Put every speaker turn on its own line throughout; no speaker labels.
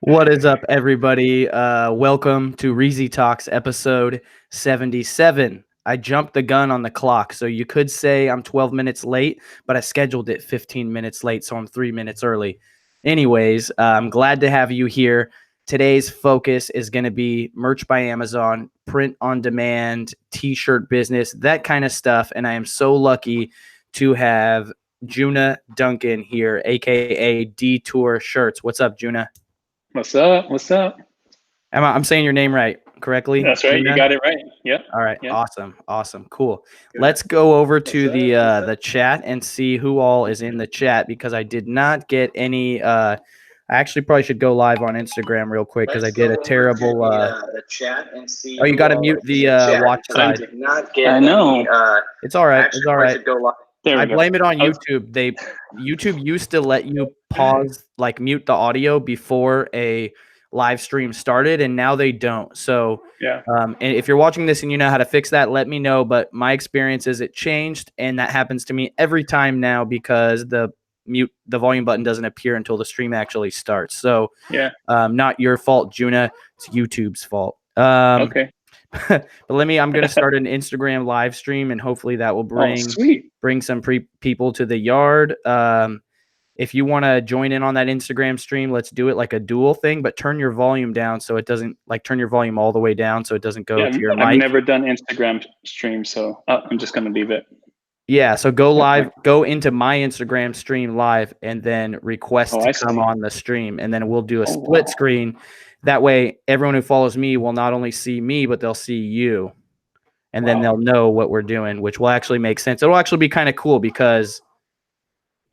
What is up, everybody? Welcome to Reezy Talks episode 77. I jumped the gun on the clock, so you could say I'm 12 minutes late, but I scheduled it 15 minutes late, so I'm 3 minutes early. Anyways, I'm glad to have you here. Today's focus is going to be merch by Amazon, print on demand, t-shirt business, that kind of stuff. And I am so lucky to have Juna Duncan here, aka Detour Shirts. What's up, Juna?
What's up? What's up?
I'm saying your name right, correctly?
That's right. You
Juna?
got it right. Yep.
All right.
Yep.
Awesome. Cool. Let's go over to the chat and see who all is in the chat because I did not get any. I actually probably should go live on Instagram real quick because I get a terrible.
The chat and see.
Oh, you got to mute the watch side.
I know.
It's all right. It's all right.
There we
I
go.
blame it on YouTube. YouTube used to let you pause, like mute the audio before a live stream started, and now they don't. So
Yeah.
and if you're watching this and you know how to fix that, let me know. But my experience is it changed, and that happens to me every time now because the volume button doesn't appear until the stream actually starts. So
Yeah.
not your fault, Juna. It's YouTube's fault.
Okay.
But I'm going to start an Instagram live stream, and hopefully that will bring some people to the yard. If you want to join in on that Instagram stream, let's do it like a dual thing, but turn your volume down so it doesn't turn your volume all the way down so it doesn't go to your mic.
I've never done Instagram stream, so I'm just going to leave it.
Yeah, so go live, go into my Instagram stream live, and then request to come on the stream, and then we'll do a split screen. That way, everyone who follows me will not only see me, but they'll see you, and then they'll know what we're doing, which will actually make sense. It'll actually be kind of cool because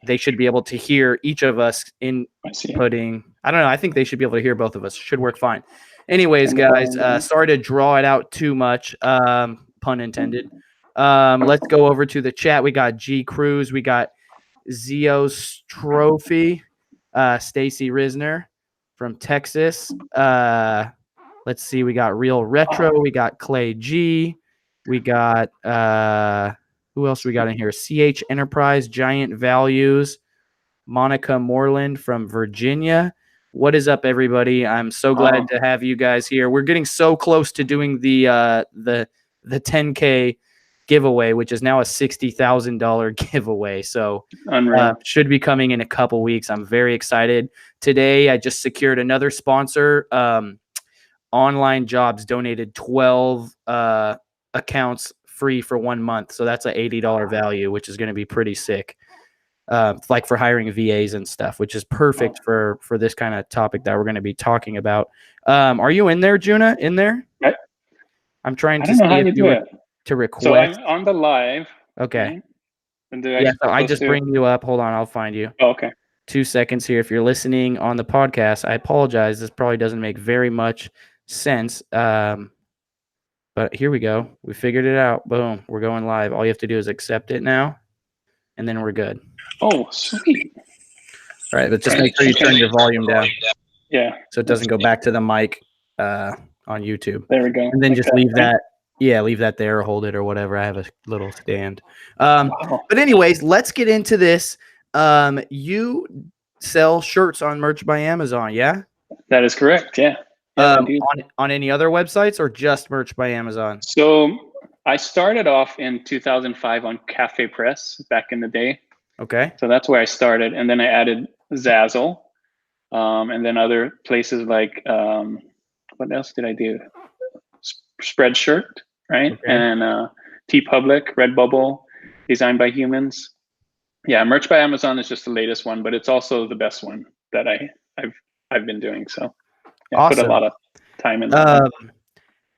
they should be able to hear each of us inputting. I don't know. I think they should be able to hear both of us. Should work fine. Anyways, guys, sorry to draw it out too much. Pun intended. Let's go over to the chat. We got G Cruz. We got Zeos Trophy. Stacy Risner from Texas. Let's see. We got Real Retro. We got Clay G. We got who else we got in here? CH Enterprise, Giant Values, Monica Moreland from Virginia. What is up, everybody? I'm so glad to have you guys here. We're getting so close to doing the 10K giveaway, which is now a $60,000 giveaway. So should be coming in a couple weeks. I'm very excited. Today, I just secured another sponsor. Online Jobs donated 12 accounts free for 1 month. So that's an $80 value, which is going to be pretty sick. Like for hiring VAs and stuff, which is perfect for this kind of topic that we're going to be talking about. Are you in there, Juna? In there? I'm trying to see if you want to request.
So I'm on the live.
Okay.
And
so I just bring you up. Hold on, I'll find you.
Oh, okay.
2 seconds here. If you're listening on the podcast, I apologize. This probably doesn't make very much sense. But here we go. We figured it out. Boom. We're going live. All you have to do is accept it now, and then we're good.
Oh, sweet.
All right, but just make sure you turn your volume down.
Yeah.
So it doesn't go back to the mic on YouTube.
There we go.
And then just leave that. Yeah, leave that there or hold it or whatever. I have a little stand. But anyways, let's get into this. You sell shirts on Merch by Amazon, yeah?
That is correct, yeah.
On any other websites or just Merch by Amazon?
So I started off in 2005 on Cafe Press back in the day.
Okay.
So that's where I started. And then I added Zazzle. And then other places like, what else did I do? Spreadshirt, right? Okay. And TeePublic, Redbubble, Designed by Humans. Yeah, Merch by Amazon is just the latest one, but it's also the best one that I've been doing. So yeah, awesome. I put a lot of time in that.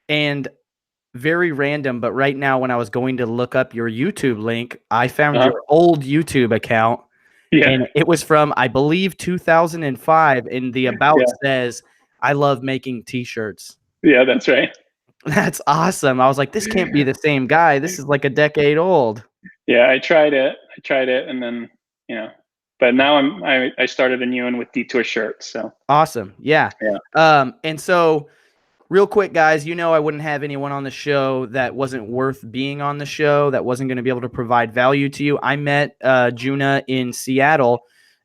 And very random, but right now when I was going to look up your YouTube link, I found your old YouTube account. Yeah. And it was from, I believe, 2005. And the about says, I love making t-shirts.
Yeah, that's right.
That's awesome. I was like, this can't be the same guy. This is like a decade old.
Yeah, I tried it, and then, but now I started a new one with Detour Shirts. So
awesome. Yeah. And so real quick, guys, I wouldn't have anyone on the show that wasn't worth being on the show, that wasn't going to be able to provide value to you. I met Juna in Seattle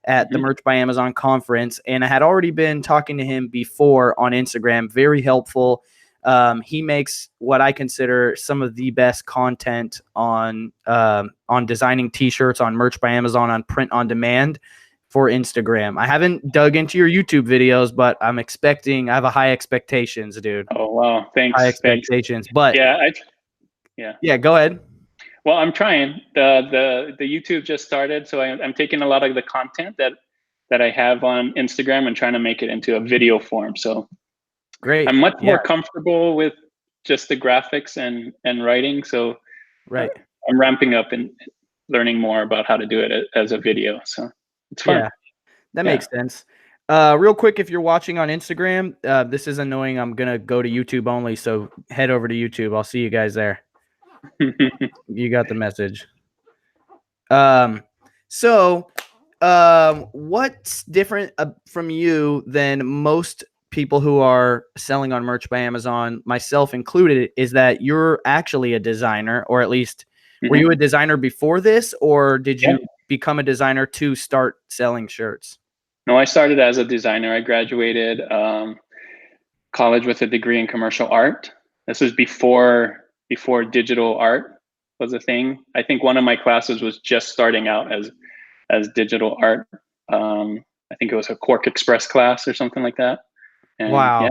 at the Merch by Amazon conference, and I had already been talking to him before on Instagram. Very helpful. He makes what I consider some of the best content on designing t-shirts, on Merch by Amazon, on print on demand for Instagram. I haven't dug into your YouTube videos, but I have a high expectations, dude.
Oh, wow. Thanks.
High expectations. But
yeah,
go ahead.
Well, I'm trying. The YouTube just started, so I'm taking a lot of the content that I have on Instagram and trying to make it into a video form. So
great.
I'm much more comfortable with just the graphics and writing. So I'm ramping up and learning more about how to do it as a video. So it's fun.
Yeah, that makes sense. Real quick, if you're watching on Instagram, this is annoying. I'm going to go to YouTube only. So head over to YouTube. I'll see you guys there. You got the message. What's different from you than most people who are selling on Merch by Amazon, myself included, is that you're actually a designer, or at least were you a designer before this, or did you become a designer to start selling shirts?
No, I started as a designer. I graduated college with a degree in commercial art. This was before digital art was a thing. I think one of my classes was just starting out as digital art. I think it was a Quark Express class or something like that. And
wow.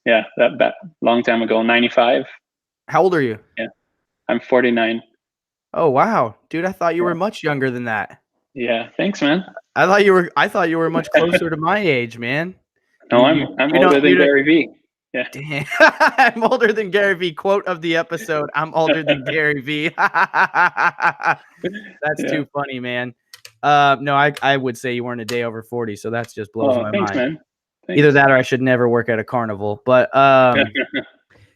That long time ago, 95.
How old are you?
Yeah, I'm 49.
Oh, wow. Dude, I thought you were much younger than that.
Yeah, thanks, man.
I thought you were much closer to my age, man.
No, I'm older than Gary V. Yeah.
Damn. I'm older than Gary V. Quote of the episode, I'm older than Gary V. That's too funny, man. No, I would say you weren't a day over 40, so that's just blows my
thanks,
mind.
Man. Thanks.
Either that or I should never work at a carnival. But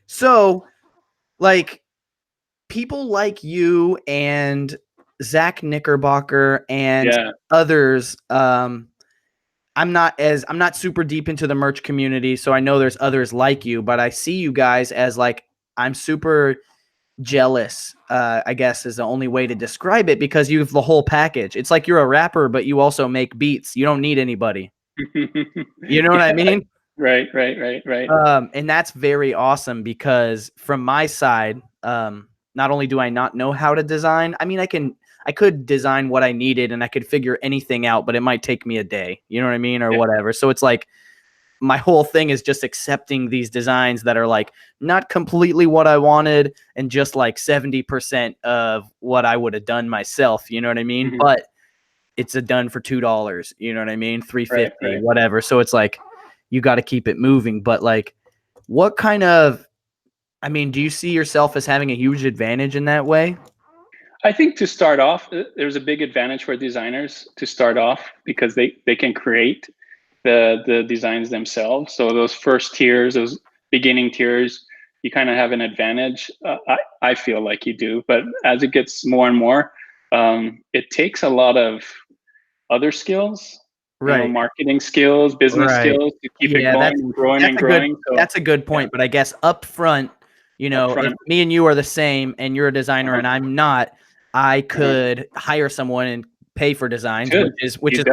so like people like you and Zach Knickerbocker and others, I'm not super deep into the merch community, so I know there's others like you, but I see you guys as like, I'm super jealous, I guess is the only way to describe it, because you have the whole package. It's like you're a rapper, but you also make beats. You don't need anybody. You know what I mean?
Right.
And that's very awesome, because from my side, not only do I not know how to design, I mean, I could design what I needed and I could figure anything out, but it might take me a day, you know what I mean? Or whatever. So it's like, my whole thing is just accepting these designs that are like not completely what I wanted and just like 70% of what I would have done myself. You know what I mean? But it's done for $2, you know what I mean? $3.50, whatever. So it's like, you got to keep it moving. But like, what kind of, I mean, do you see yourself as having a huge advantage in that way?
I think to start off, there's a big advantage for designers to start off, because they can create the designs themselves. So those first tiers, those beginning tiers, you kind of have an advantage. I feel like you do, but as it gets more and more, it takes a lot of other skills, marketing skills, business skills to keep it going and growing and growing.
That's a good point. But I guess up front, you know, if me and you are the same and you're a designer and I'm not, I could hire someone and pay for designs, which is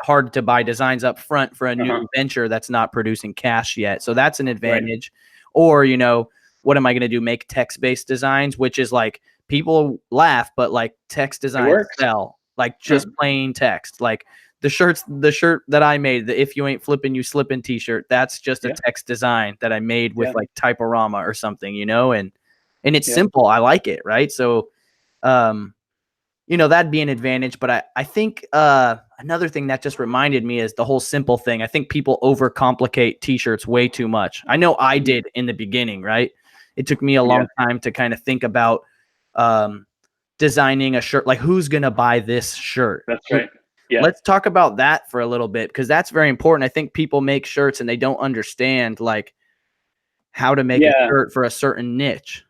hard to buy designs up front for a new venture that's not producing cash yet. So that's an advantage. Or, you know, what am I going to do? Make text-based designs, which is like, people laugh, but like text designs sell, like just plain text. Like the shirt that I made, the "If you ain't flipping, you slipping" t-shirt, that's just a text design that I made with like Typorama or something, you know, and it's simple. I like it. Right. So, you know, that'd be an advantage. But I think another thing that just reminded me is the whole simple thing. I think people overcomplicate t-shirts way too much. I know I did in the beginning, right? It took me a long time to kind of think about designing a shirt. Like, who's going to buy this shirt?
That's right. Yeah.
Let's talk about that for a little bit, because that's very important. I think people make shirts and they don't understand like how to make a shirt for a certain niche.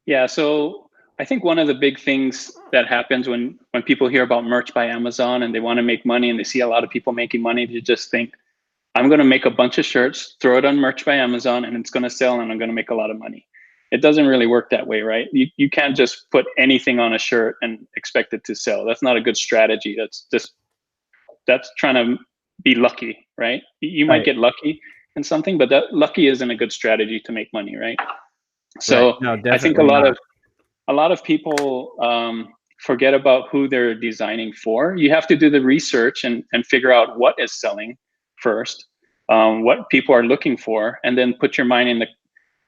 Yeah.
So I think one of the big things that happens when people hear about Merch by Amazon and they want to make money and they see a lot of people making money, they just think, I'm going to make a bunch of shirts, throw it on Merch by Amazon, and it's going to sell and I'm going to make a lot of money. It doesn't really work that way, right? You can't just put anything on a shirt and expect it to sell. That's not a good strategy. That's just that's trying to be lucky, right? You might get lucky in something, but that lucky isn't a good strategy to make money, right? So
No,
I think a lot of people forget about who they're designing for. You have to do the research and figure out what is selling first, what people are looking for, and then put your mind in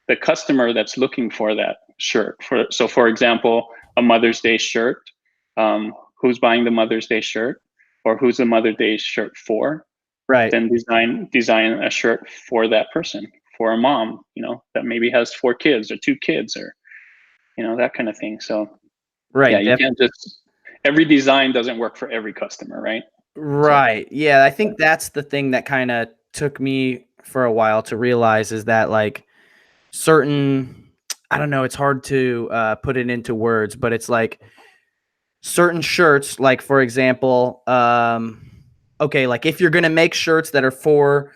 the customer that's looking for that shirt. So for example, a Mother's Day shirt, who's buying the Mother's Day shirt, or who's the Mother's Day shirt for?
Right.
Then design a shirt for that person, for a mom, that maybe has 4 kids or 2 kids, or that kind of thing. So yeah, you can't just, every design doesn't work for every customer, right?
Right. So, yeah, I think that's the thing that kind of took me for a while to realize, is that like certain, I don't know, it's hard to put it into words, but it's like certain shirts, like for example, okay, like if you're gonna make shirts that are for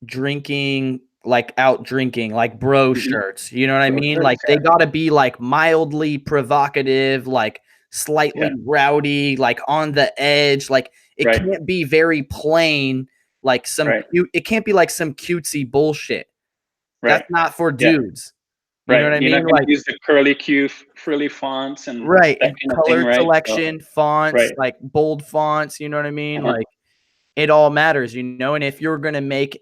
drinking, like out drinking, like bro shirts, you know what I mean? Like they gotta be like mildly provocative, like slightly rowdy, like on the edge. Like it can't be very plain, like it can't be like some cutesy bullshit. That's not for dudes. You know what I mean?
You're not gonna use the curly Q frilly fonts and
that
and
kind of thing, selection, fonts, like bold fonts, you know what I mean? Like it all matters, and if you're gonna make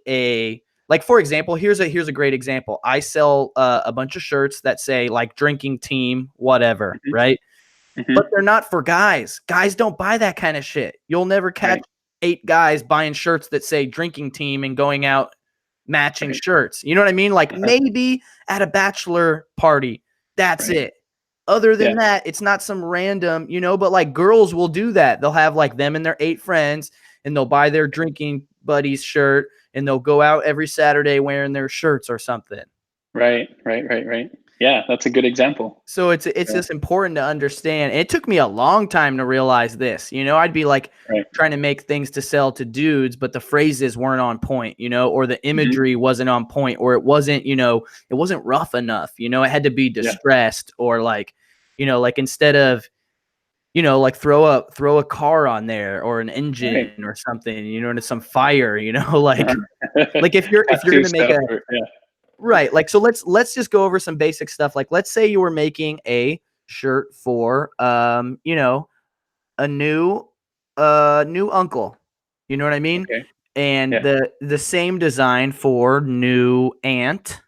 like for example, here's a great example. I sell a bunch of shirts that say like drinking team, whatever, right? But they're not for guys. Guys don't buy that kind of shit. You'll never catch 8 guys buying shirts that say drinking team and going out matching shirts. You know what I mean? Like maybe at a bachelor party, that's it. Other than that, it's not some random, but like girls will do that. They'll have like them and their 8 friends, and they'll buy their drinking buddy's shirt, and they'll go out every Saturday wearing their shirts or something.
Right. Yeah, that's a good example.
So it's just important to understand. It took me a long time to realize this. I'd be like trying to make things to sell to dudes, but the phrases weren't on point, or the imagery wasn't on point, or it wasn't, it wasn't rough enough. It had to be distressed, or like, like instead of, like throw a car on there or an engine or something, into some fire, like like if you're gonna make right. Like, so let's just go over some basic stuff. Like, let's say you were making a shirt for, a new uncle, you know what I mean?
Okay.
And the same design for new aunt,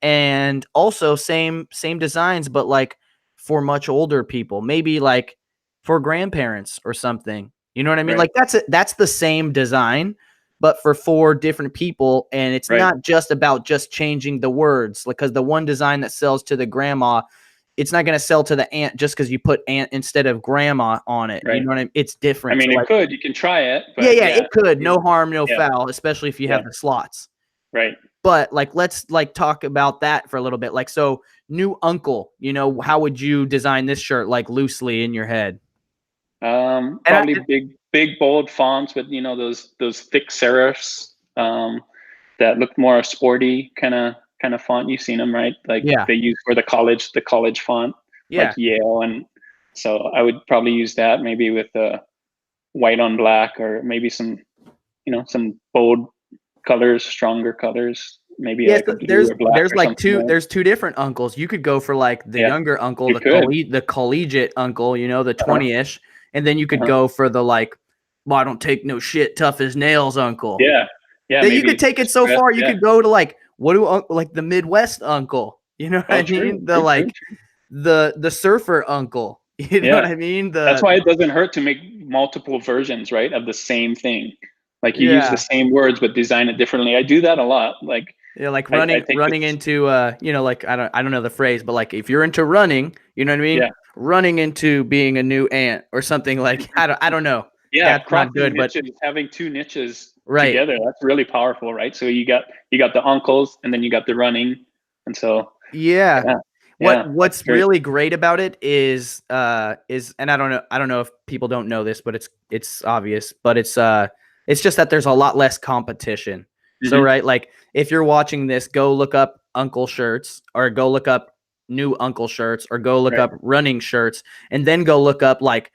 and also same designs, but like for much older people, maybe like for grandparents or something, you know what I mean? Like that's the same design, but for 4 different people. And it's not just about just changing the words, because the one design that sells to the grandma, it's not going to sell to the aunt just because you put aunt instead of grandma on it. You know what I mean? It's different.
I mean,
so
you can try it. But
it could. No harm, no foul, especially if you have the slots.
Right.
But like, let's like talk about that for a little bit. Like, so new uncle, how would you design this shirt, like loosely in your head?
Probably big bold fonts with those thick serifs that look more sporty kind of font. You've seen them, right? Like they use for the college font, like Yale. And so I would probably use that, maybe with white on black, or maybe some bold colors, stronger colors. Maybe like a blue or black.
There's 2 different uncles. You could go for like the younger uncle, the collegiate uncle, the 20-ish. And then you could go for the like, well, I don't take no shit, tough as nails uncle.
Yeah.
Then you could take it so far. You could go to like, like the Midwest uncle. You know what I mean? The surfer uncle. You know what I mean?
That's why it doesn't hurt to make multiple versions, right, of the same thing. Like you use the same words but design it differently. I do that a lot. Like
like running into like I don't know the phrase, but like if you're into running, you know what I mean? Running into being a new aunt or something, like I don't know.
Yeah,
that's not good,
niches, but having 2 niches together, that's really powerful, right? So you got the uncles, and then you got the running, and so
what's really great about it is and I don't know if people don't know this, but it's obvious, but it's just that there's a lot less competition. So right, like if you're watching this, go look up uncle shirts, or go look up new uncle shirts, or go look up running shirts, and then go look up like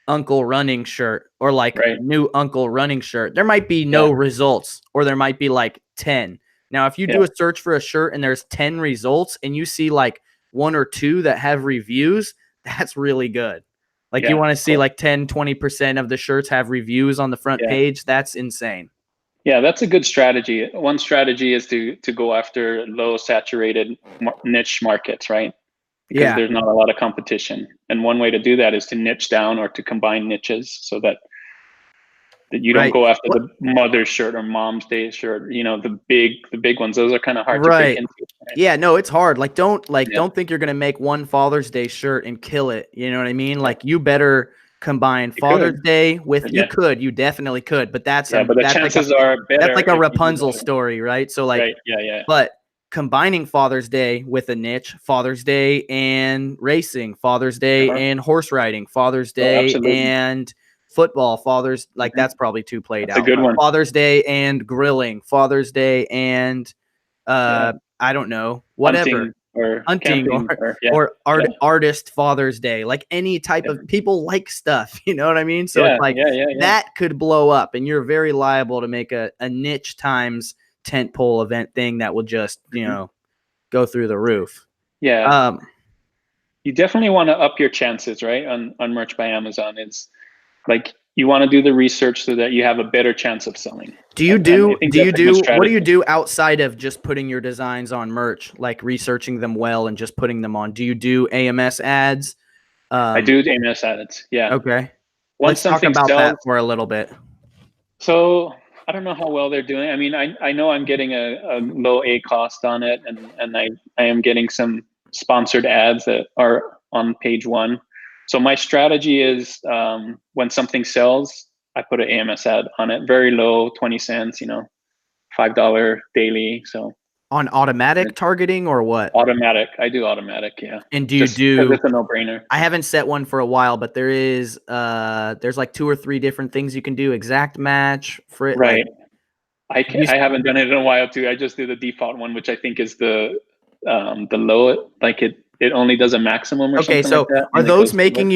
uncle running shirt or like
right.
new uncle running shirt. There might be no results, or there might be like 10. Now, if you do a search for a shirt and there's 10 results and you see like 1 or 2 that have reviews, that's really good. Like you want to see like 10, 20% of the shirts have reviews on the front page. That's insane.
Yeah, that's a good strategy. One strategy is to go after low saturated niche markets, right? Because there's not a lot of competition. And one way to do that is to niche down or to combine niches so that you don't go after the mother's shirt or mom's day shirt, you know, the big ones. Those are kind of hard to break into. Right?
Yeah, no, it's hard. Like don't think you're going to make one Father's Day shirt and kill it. You know what I mean? Like you better combine Father's Day with you definitely could, but that's
but the chances are better.
That's like a Rapunzel story, right? So like but combining Father's Day with a niche, Father's Day and racing, Father's Day and horse riding, Father's Day and football, Father's like that's probably too played out.
A good one.
Father's Day and grilling, Father's Day and I don't know, whatever. Hunting or artist Father's Day, like any type of people like stuff, you know what I mean? So it's like that could blow up, and you're very liable to make a niche times tentpole event thing that will just go through the roof.
Yeah, you definitely want to up your chances, right? On Merch by Amazon, it's like you want to do the research so that you have a better chance of selling.
What do you do outside of just putting your designs on merch, like researching them well and just putting them on? Do you do AMS ads?
I do AMS ads. Yeah.
Okay. Let's talk about that for a little bit.
So I don't know how well they're doing. I mean, I know I'm getting a low A cost on it, and I am getting some sponsored ads that are on page 1. So my strategy is when something sells, I put an AMS ad on it, very low, 20 cents, $5 daily. So
on automatic targeting or what?
Automatic. I do automatic, yeah.
And do you do?
It's a no-brainer.
I haven't set one for a while, but there's like 2 or 3 different things you can do. Exact match for it,
right? Like, I haven't done it in a while too. I just do the default one, which I think is the low. Like it only does a maximum or something like that.
Are those making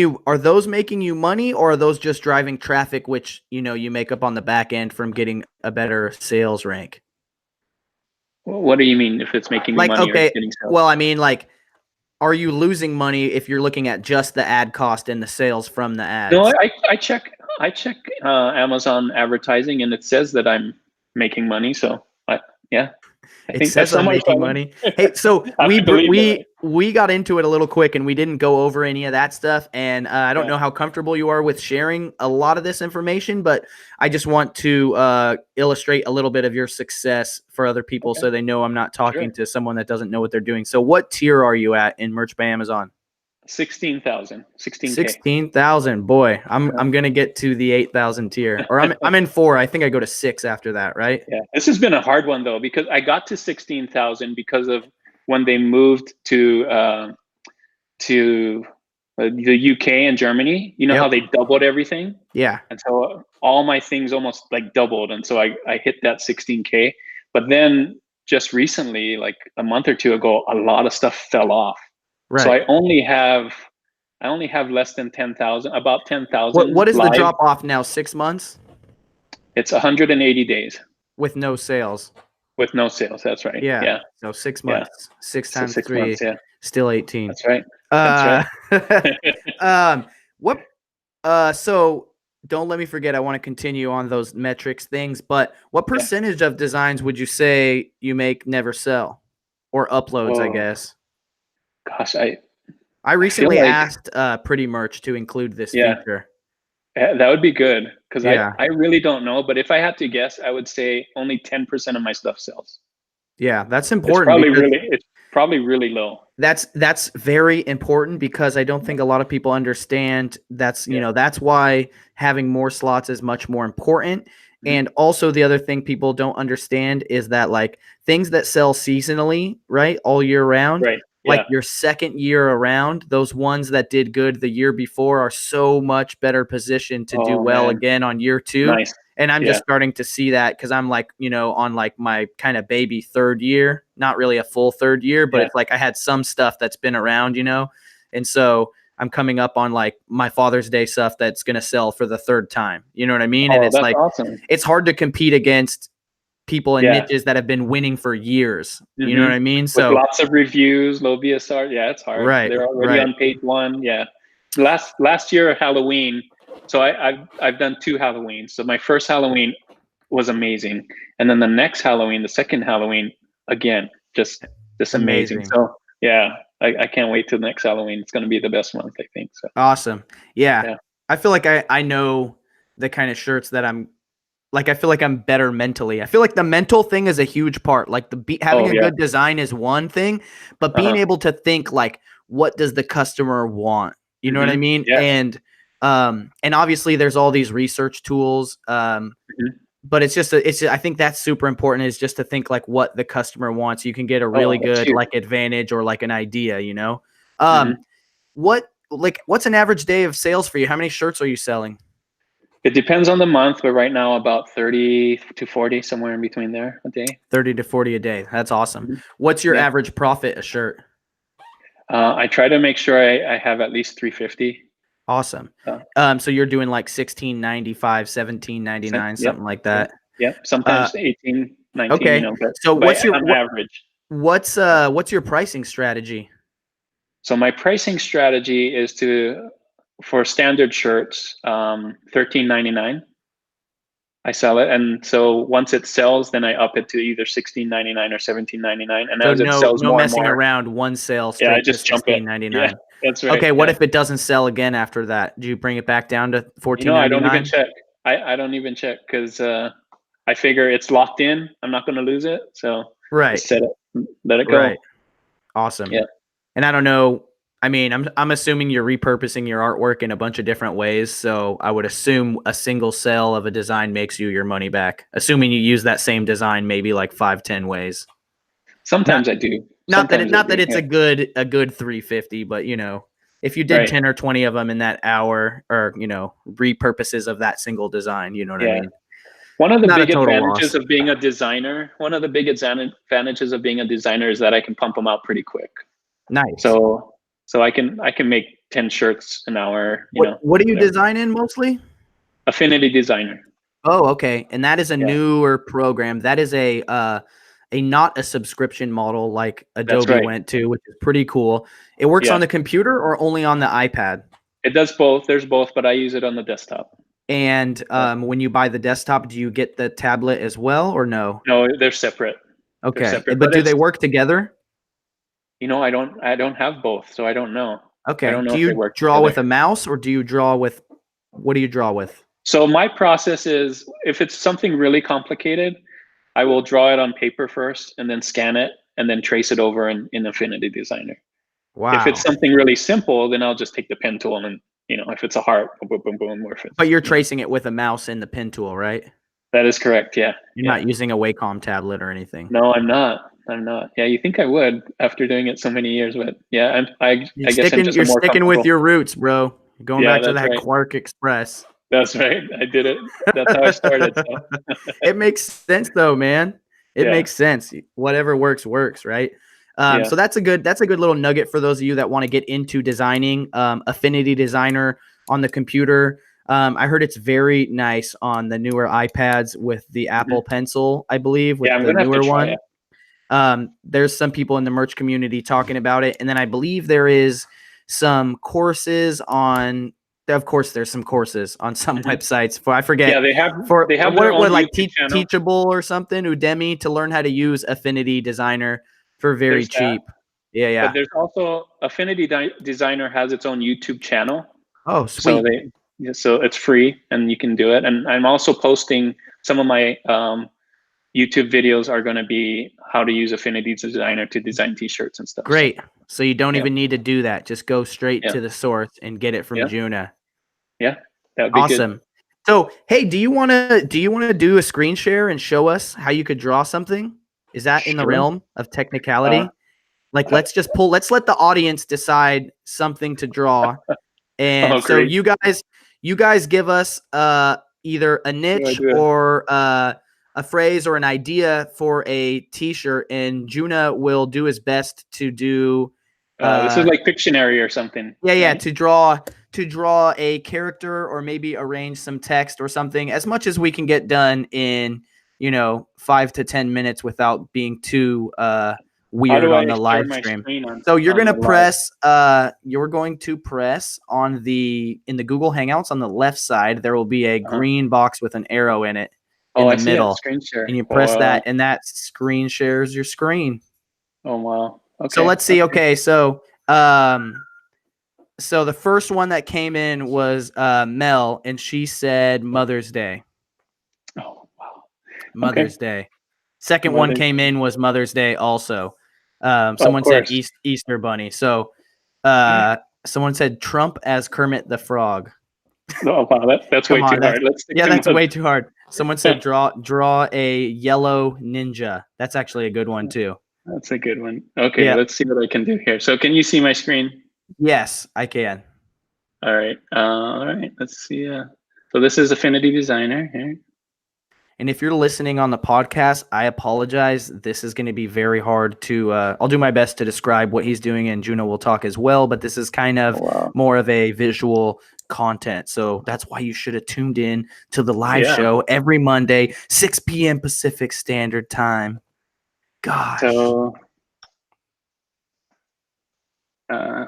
you money, or are those just driving traffic, which you make up on the back end from getting a better sales rank?
What do you mean if it's making you money or getting sales?
Well, I mean, like, are you losing money if you're looking at just the ad cost and the sales from the ads?
No, I check Amazon advertising, and it says that I'm making money. So I think
says I'm making money. Hey, so we got into it a little quick, and we didn't go over any of that stuff. And I don't know how comfortable you are with sharing a lot of this information, but I just want to illustrate a little bit of your success for other people, so they know I'm not talking to someone that doesn't know what they're doing. So what tier are you at in Merch by Amazon?
16,000.
16,000. Boy, I'm gonna get to the 8,000 tier, or I'm in 4. I think I go to 6 after that, right?
Yeah, this has been a hard one though, because I got to 16,000 because of when they moved to the UK and Germany. You know how they doubled everything?
Yeah.
And so all my things almost like doubled, and so I hit that 16K. But then just recently, like a month or 2 ago, a lot of stuff fell off. Right. So I only have less than 10,000, about 10,000.
What is the drop off now? 6 months?
It's 180 days
with no sales.
With no sales, that's right. Yeah.
So 6 months. 6 times 3, still 18.
That's right. That's
right. So don't let me forget. I want to continue on those metrics things. But what percentage of designs would you say you make never sell, or uploads? I guess.
Gosh,
I recently asked Pretty Merch to include this feature.
That would be good, because I really don't know. But if I had to guess, I would say only 10% of my stuff sells.
Yeah, that's important.
It's probably really low.
That's very important, because I don't think a lot of people understand that's that's why having more slots is much more important. Mm-hmm. And also the other thing people don't understand is that like things that sell seasonally, right, all year round.
Right.
Like your second year around, those ones that did good the year before are so much better positioned to do well again on year 2.
Nice.
And I'm just starting to see that, because I'm like, on like my kind of baby 3rd year, not really a full 3rd year, but it's like I had some stuff that's been around, and so I'm coming up on like my Father's Day stuff that's going to sell for the third time. You know what I mean? And it's
that's
like,
awesome.
It's hard to compete against people in niches that have been winning for years. You know what I mean?
So with lots of reviews, low BSR. Yeah, it's hard.
Right.
They're already on page 1. Yeah. Last year Halloween. So I've done 2 Halloweens. So my first Halloween was amazing. And then the next Halloween, the second Halloween, again, just amazing. So yeah, I can't wait till the next Halloween. It's going to be the best month, I think. So
awesome. Yeah. I feel like I know the kind of shirts that I'm like, I feel like I'm better mentally. I feel like the mental thing is a huge part. Like having a good design is one thing, but being able to think like, what does the customer want? You know what I mean?
Yeah.
And obviously there's all these research tools. But it's just I think that's super important, is just to think like what the customer wants. You can get a really good like advantage or like an idea, you know? What's an average day of sales for you? How many shirts are you selling?
It depends on the month, but right now about 30 to 40, somewhere in between there a day.
30 to 40 a day. That's awesome. What's your average profit a shirt?
I try to make sure I have at least 350.
Awesome. So you're doing like $16.95, $17.99, something like that.
Yeah. Sometimes 18, 19.
Okay.
You know, but
so what's your
average?
What's your pricing strategy?
So my pricing strategy is for standard shirts, $13.99. I sell it, and so once it sells, then I up it to either $16.99 or $17.99. And as it sells
no
more
messing
and more,
around, one sale straight
I just
to $16.99.
Yeah, that's right.
Okay, what if it doesn't sell again after that? Do you bring it back down to $14.99?
I don't even check. I don't even check, because I figure it's locked in. I'm not going to lose it, so just set it, let it go.
Right. Awesome.
Yeah.
And I don't know. I mean, I'm assuming you're repurposing your artwork in a bunch of different ways. So I would assume a single sale of a design makes you your money back, assuming you use that same design maybe like 5-10 ways.
Sometimes I do.
Not that it's a good 350, but you know, if you did 10 or 20 of them in that hour, or you know, repurposes of that single design, you know what I mean?
One of the big advantages of being a designer, is that I can pump them out pretty quick.
Nice.
So I can make 10 shirts an hour.
What do you design in mostly?
Affinity Designer.
Oh, okay. And that is a newer program. That is a not a subscription model like Adobe went to, which is pretty cool. It works on the computer or only on the iPad?
It does both. There's both, but I use it on the desktop.
And when you buy the desktop, do you get the tablet as well, or no?
No, they're separate.
Okay.
They're separate,
but do they work together?
I don't have both, so I don't know.
Okay.
I don't know
do you draw with a mouse, or do you draw with, what do you draw with?
So my process is, if it's something really complicated, I will draw it on paper first and then scan it and then trace it over in Affinity Designer.
Wow.
If it's something really simple, then I'll just take the pen tool and, if it's a heart, boom, boom, boom.
But you're tracing it with a mouse and the pen tool, right?
That is correct, yeah.
You're not using a Wacom tablet or anything?
No, I'm not. Yeah, you think I would after doing it so many years, but yeah, I guess I'm just
you're sticking with your roots, bro. You're going back to that Quark Express.
That's right. I did it. That's how I started. So.
It makes sense though, man. It makes sense. Whatever works, right? So that's a good little nugget for those of you that want to get into designing. Affinity Designer on the computer. I heard it's very nice on the newer iPads with the Apple Pencil, I believe, with the newer one. There's some people in the merch community talking about it. And then I believe there is some courses on, of course, there's some courses on some websites I forget.
Yeah, they have
what like Teachable or something, Udemy, to learn how to use Affinity Designer for very cheap. Yeah.
But there's also Affinity Designer has its own YouTube channel.
Oh, sweet.
So it's free and you can do it. And I'm also posting some of my YouTube videos are going to be how to use Affinity Designer to design t-shirts and stuff.
Great. So you don't even need to do that. Just go straight to the source and get it from Juna.
Yeah. That would be
awesome. Good. So, hey, do you want to do a screen share and show us how you could draw something? Is that in the realm of technicality? Let's let the audience decide something to draw. And so you guys give us either a niche or a phrase or an idea for a t-shirt, and Juna will do his best to do
This is like Pictionary or something.
Yeah,
right?
to draw a character or maybe arrange some text or something, as much as we can get done in 5 to 10 minutes without being too weird on the live stream. So you're going to press on in the Google Hangouts on the left side, there will be a green box with an arrow in it in the middle.
Screen share.
And you press that, and that screen shares your screen.
Oh, wow. Okay.
So let's see. Okay. So the first one that came in was Mel, and she said Mother's Day.
Oh, wow.
Mother's Day. Second one came in was Mother's Day also. Someone said Easter Bunny. So someone said Trump as Kermit the Frog.
Oh, wow. That's way too hard.
That's way too hard. Someone said draw a yellow ninja. That's actually a good one too.
That's a good one. Okay, let's see what I can do here. So can you see my screen?
Yes, I can.
All right. Let's see. So this is Affinity Designer here.
And if you're listening on the podcast, I apologize. This is going to be very hard to I'll do my best to describe what he's doing, and Juna will talk as well, but this is kind of more of a visual content. So that's why you should have tuned in to the live show every Monday, 6 p.m. Pacific Standard Time. Gosh.
So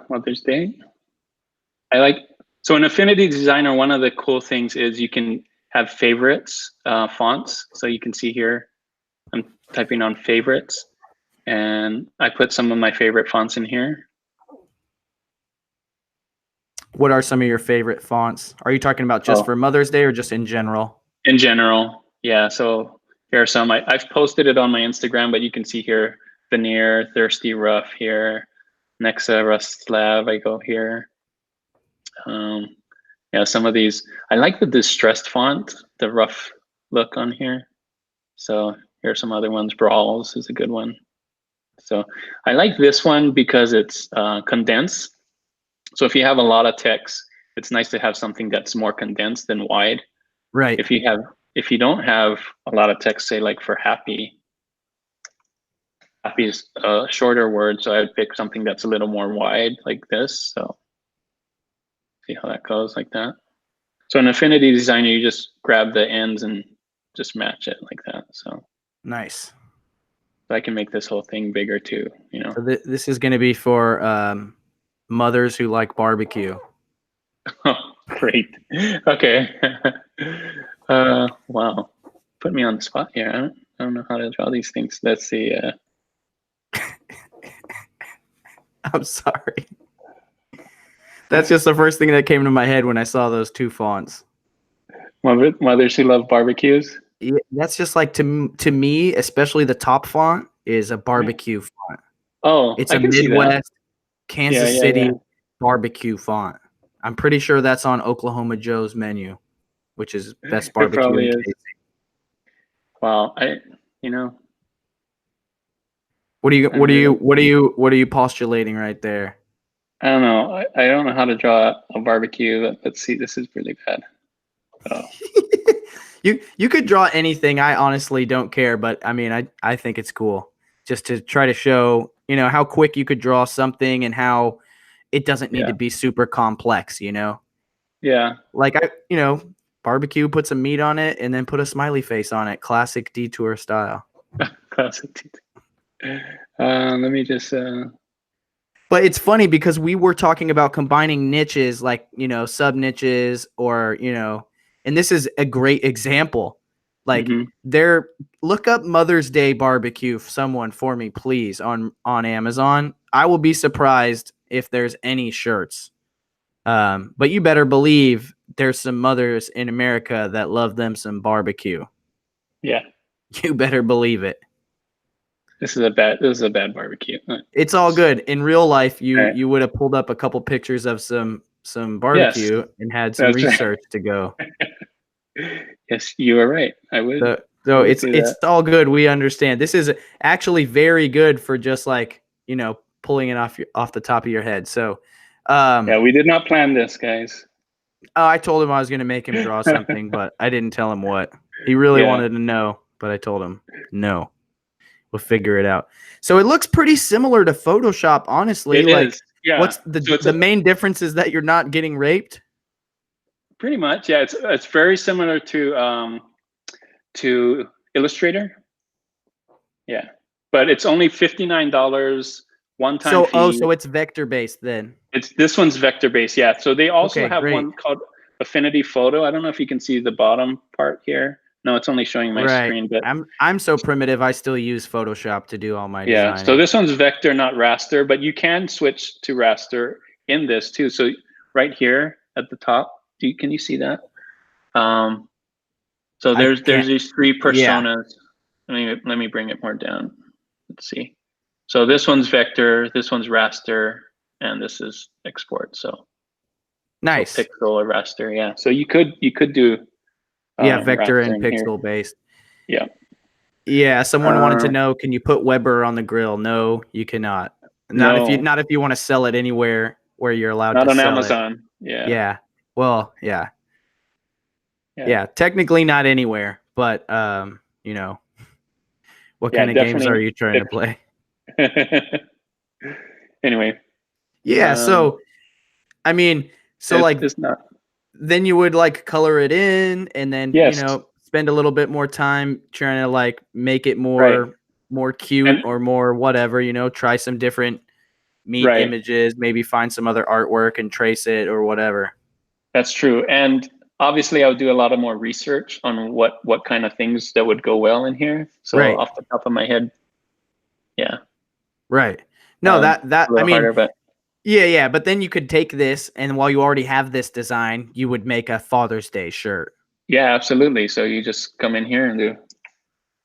Mother's Day. So in Affinity Designer, one of the cool things is you can have favorites fonts. So you can see here, I'm typing on favorites, and I put some of my favorite fonts in here.
What are some of your favorite fonts? Are you talking about just for Mother's Day or just in general?
In general, yeah. So here are some. I've posted it on my Instagram, but you can see here, Veneer, Thirsty Rough here, Nexa, Rust Slab, I go here. Yeah, some of these. I like the distressed font, the rough look on here. So here are some other ones. Brawls is a good one. So I like this one because it's condensed. So if you have a lot of text, it's nice to have something that's more condensed than wide.
Right.
If you don't have a lot of text, say like for happy is a shorter word, so I'd pick something that's a little more wide like this. So see how that goes like that. So in Affinity Designer, you just grab the ends and just match it like that. So
nice.
So I can make this whole thing bigger too,
So this is going to be for mothers who like barbecue.
Oh, great. Okay. Wow. Put me on the spot here. I don't know how to draw these things. Let's see.
I'm sorry. That's just the first thing that came to my head when I saw those two fonts.
Mothers who love barbecues.
Yeah, that's just like to me, especially the top font is a barbecue font.
Oh,
it's a Midwest Kansas City barbecue font. I'm pretty sure that's on Oklahoma Joe's menu, which is best barbecue. It probably is.
Wow,
What are you postulating right there?
I don't know. I don't know how to draw a barbecue, but let's see. This is really bad. Oh.
You could draw anything. I honestly don't care, but I mean, I think it's cool just to try to show, how quick you could draw something and how it doesn't need to be super complex,
Yeah.
Like barbecue, put some meat on it and then put a smiley face on it. Classic detour style.
Classic detour. Let me just
But it's funny because we were talking about combining niches like, sub niches or, and this is a great example. Like look up Mother's Day barbecue, someone for me, please, on Amazon. I will be surprised if there's any shirts. But you better believe there's some mothers in America that love them some barbecue.
Yeah.
You better believe it.
This is a bad barbecue.
It's all good. In real life, you would have pulled up a couple pictures of some barbecue and had some research to go.
Yes, you are right. I would.
So it's all good. We understand. This is actually very good for just like, pulling it off the top of your head. So
yeah, we did not plan this, guys.
I told him I was going to make him draw something, but I didn't tell him what. He really wanted to know, but I told him no. We'll figure it out. So it looks pretty similar to Photoshop, honestly.
It is. Yeah.
What's the main difference is that you're not getting raped?
Pretty much, yeah. It's very similar to Illustrator. Yeah, but it's only $59 one-time fee.
So it's vector based then.
This one's vector based, yeah. So they also have
great.
one called Affinity Photo. I don't know if you can see the bottom part here. No, it's only showing my screen. But
I'm so primitive. I still use Photoshop to do all my designing.
So this one's vector, not raster. But you can switch to raster in this too. So right here at the top, can you see that? So there's these three personas. Yeah. Let me bring it more down. Let's see. So this one's vector, this one's raster, and this is export. So
nice.
So pixel or raster, yeah. So you could do
vector and pixel based.
Yeah.
Yeah. Someone wanted to know, can you put Weber on the grill? No, you cannot. Not if you want to sell it anywhere where you're allowed to sell it.
Not on Amazon. Yeah.
Yeah. Well, yeah. Yeah. Technically not anywhere, but you know, what kind of games are you trying to play?
Anyway.
Yeah. So, I mean, then you would like color it in and then, you know, spend a little bit more time trying to like make it more cute or more whatever, you know, try some different meat images, maybe find some other artwork and trace it or whatever.
That's true. And obviously I would do a lot of more research on what kind of things that would go well in here. So off the top of my head, yeah.
Right. No, that I mean,
harder, but
yeah. But then you could take this, and while you already have this design, you would make a Father's Day shirt.
Yeah, absolutely. So you just come in here and do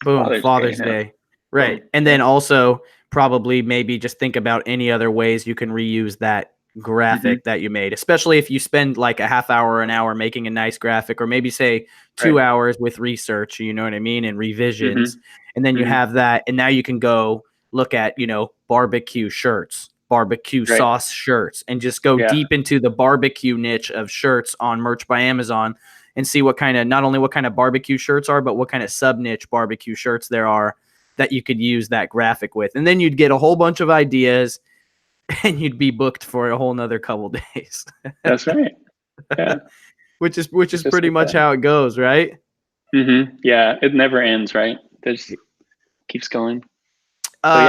boom, Father's Day. Right. And then also probably maybe just think about any other ways you can reuse that graphic that you made, especially if you spend like a half hour or an hour making a nice graphic, or maybe say 2 hours with research, you know what I mean, and revisions. And then you have that, and now you can go look at, you know, barbecue shirts, barbecue sauce shirts, and just go deep into the barbecue niche of shirts on Merch by Amazon and see what kind of, not only what kind of barbecue shirts are, but what kind of sub niche barbecue shirts there are that you could use that graphic with. And then you'd get a whole bunch of ideas and you'd be booked for a whole nother couple days.
That's right. Yeah.
which is pretty much how it goes, right?
Yeah, it never ends, right? There's keeps going.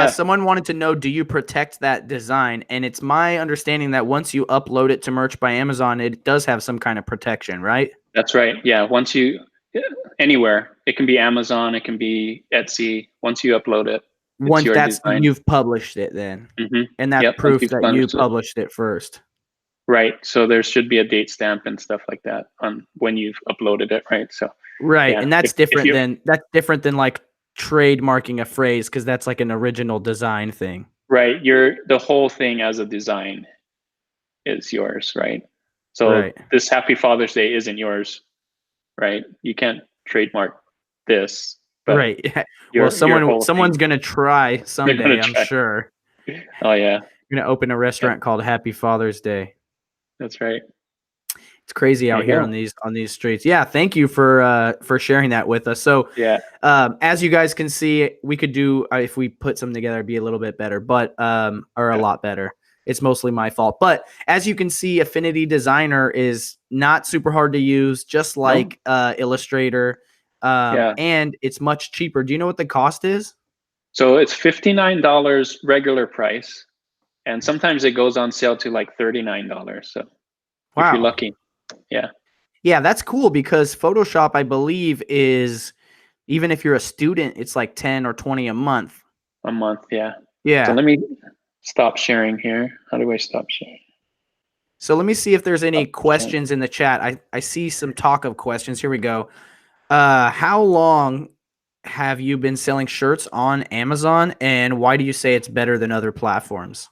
Someone wanted to know, do you protect that design? And it's my understanding that once you upload it to Merch by Amazon, it does have some kind of protection, right?
That's right. Yeah. Once you, anywhere, it can be Amazon, it can be Etsy. Once you upload it,
once you've published it then. And that's proof that you published it first.
Right. So there should be a date stamp and stuff like that on when you've uploaded it, right? So
and that's different than like trademarking a phrase, because that's like an original design thing.
Right. The whole thing as a design is yours, right? So this Happy Father's Day isn't yours, right? You can't trademark this.
Right. Well, someone's gonna try someday, I'm sure.
Oh yeah.
You're gonna open a restaurant called Happy Father's Day.
That's right.
It's crazy out here on these streets. Yeah, thank you for sharing that with us. So as you guys can see, we could do if we put something together, it'd be a little bit better, but or a lot better. It's mostly my fault. But as you can see, Affinity Designer is not super hard to use, just like Illustrator. And it's much cheaper. Do you know what the cost is?
So it's $59 regular price, and sometimes it goes on sale to like $39. So if you're lucky. Yeah,
that's cool, because Photoshop, I believe, is, even if you're a student, it's like 10 or 20 a month.
Yeah.
So
let me stop sharing here. How do I stop sharing?
So let me see if there's any questions in the chat. I see some talk of questions. Here we go. How long have you been selling shirts on Amazon, and why do you say it's better than other platforms?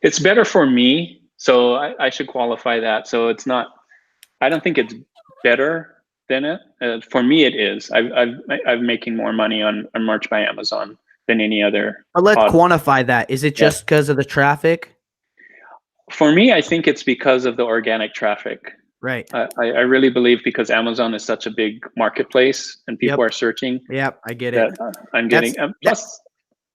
It's better for me, so I should qualify that. So it's not, I don't think it's better than it. For me, it is. I'm making more money on Merch by Amazon than any other.
But let's quantify that. Is it just because of the traffic?
For me, I think it's because of the organic traffic.
Right.
I really believe, because Amazon is such a big marketplace and people are searching.
Yep, I get it.
I'm getting plus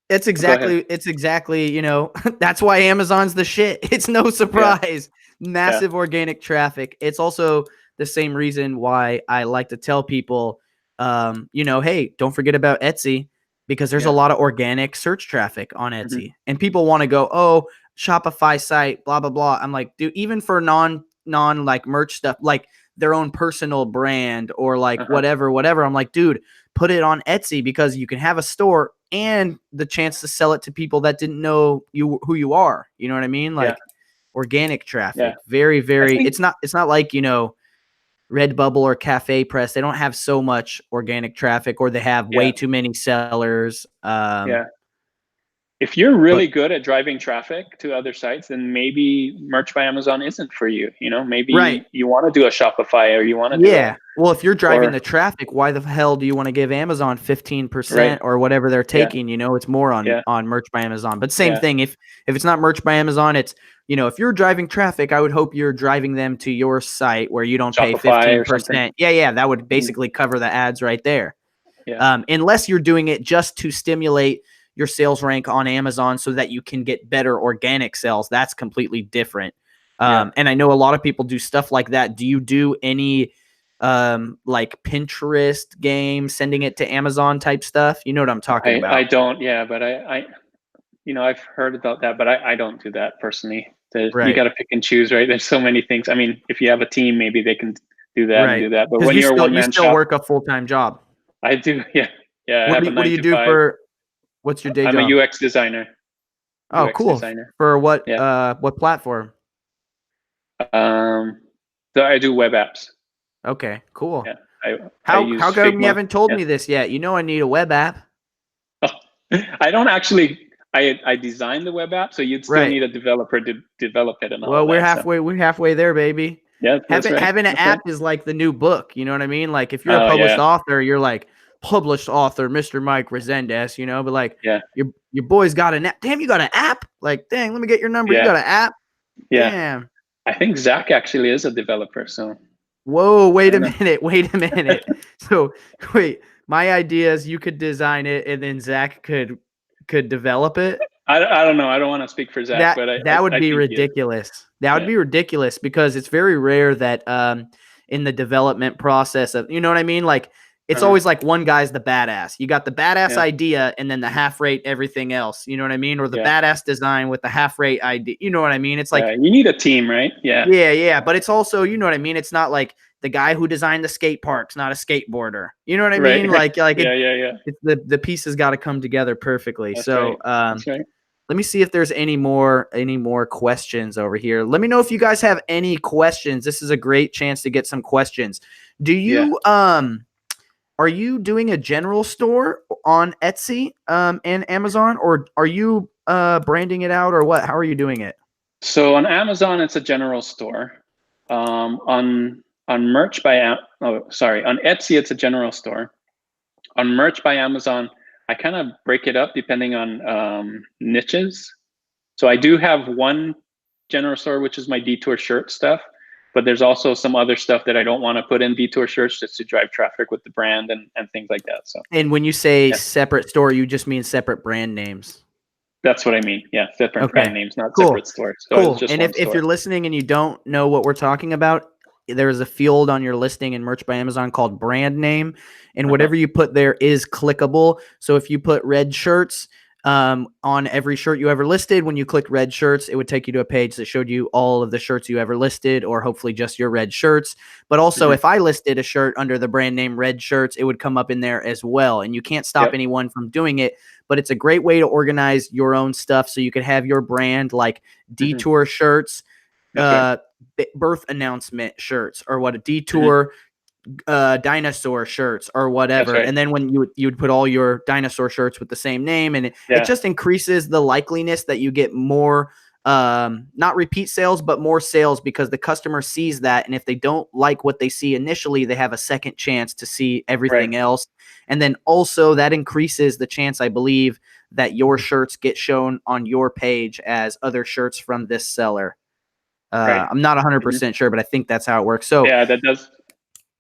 It's exactly, you know, that's why Amazon's the shit. It's no surprise. Massive organic traffic. It's also the same reason why I like to tell people, you know, hey, don't forget about Etsy, because there's a lot of organic search traffic on Etsy. And people want to go, oh, Shopify site, blah, blah, blah. I'm like, dude, even for non like merch stuff, like their own personal brand or like whatever. I'm like, dude, put it on Etsy, because you can have a store and the chance to sell it to people that didn't know who you are. You know what I mean? Like organic traffic, very, very, it's not like, you know, Redbubble or Cafe Press. They don't have so much organic traffic, or they have way too many sellers.
If you're really good at driving traffic to other sites, then maybe Merch by Amazon isn't for you. You know, maybe you want to do a Shopify, or you want to do
well, if you're driving the traffic, why the hell do you want to give Amazon 15% or whatever they're taking? You know, it's more on Merch by Amazon. But same thing, if it's not Merch by Amazon, it's, you know, if you're driving traffic, I would hope you're driving them to your site where you don't
Shopify
pay 15%. Yeah, that would basically cover the ads right there. Unless you're doing it just to stimulate your sales rank on Amazon so that you can get better organic sales. That's completely different. And I know a lot of people do stuff like that. Do you do any like Pinterest game, sending it to Amazon type stuff? You know what I'm talking about.
I don't, but I you know, I've heard about that, but I don't do that personally. You got to pick and choose, right? There's so many things. I mean, if you have a team, maybe they can do that and do that. But when you're one man shop,
you still work a full-time job.
I do. Yeah.
What do you do for? What's your day job?
I'm a UX designer.
Oh, cool. Designer. For what platform?
So I do web apps.
Okay, cool.
Yeah,
how come you haven't told me this yet? You know I need a web app.
I don't actually. I designed the web app, so you'd still need a developer to develop it and all.
Well, we're halfway there, baby.
Yeah,
having an app is like the new book. You know what I mean? Like if you're a published author, you're like published author, Mr. Mike Resendez, you know, but like your boy's got an app. Damn, you got an app? Like, dang, let me get your number. You got an app?
Yeah.
Damn.
I think Zach actually is a developer, so.
Whoa, wait a minute. So wait, my idea is you could design it and then Zach could develop it.
I don't know. I don't want to speak for Zach, but
that would be ridiculous. That would be ridiculous, because it's very rare that in the development process of, you know what I mean? Like it's always like one guy's the badass. You got the badass idea and then the half rate everything else. You know what I mean? Or the badass design with the half rate idea. You know what I mean? It's like
you need a team, right?
Yeah. But it's also, you know what I mean? It's not like the guy who designed the skate park's not a skateboarder. You know what I mean? Like it's the pieces got to come together perfectly. That's let me see if there's any more questions over here. Let me know if you guys have any questions. This is a great chance to get some questions. Do you are you doing a general store on Etsy and Amazon, or are you branding it out, or what? How are you doing it?
So on Amazon, it's a general store. On Merch by on Etsy, it's a general store. On Merch by Amazon, I kind of break it up depending on niches. So I do have one general store, which is my Detour shirt stuff. But there's also some other stuff that I don't want to put in Detour shirts just to drive traffic with the brand and things like that. So. And
when you say separate store, you just mean separate brand names.
That's what I mean. Yeah, separate brand names, not separate stores. So
cool. And if you're listening and you don't know what we're talking about, there's a field on your listing in Merch by Amazon called brand name, and whatever you put there is clickable. So if you put red shirts on every shirt you ever listed, when you click red shirts, it would take you to a page that showed you all of the shirts you ever listed, or hopefully just your red shirts. But also if I listed a shirt under the brand name red shirts, it would come up in there as well. And you can't stop anyone from doing it, but it's a great way to organize your own stuff. So you could have your brand like Detour shirts, birth announcement shirts, or what a Detour dinosaur shirts or whatever. And then when you would put all your dinosaur shirts with the same name, and it just increases the likeliness that you get more not repeat sales, but more sales, because the customer sees that, and if they don't like what they see initially, they have a second chance to see everything else. And then also that increases the chance, I believe, that your shirts get shown on your page as other shirts from this seller. I'm not 100% sure, but I think that's how it works. So
yeah, that does.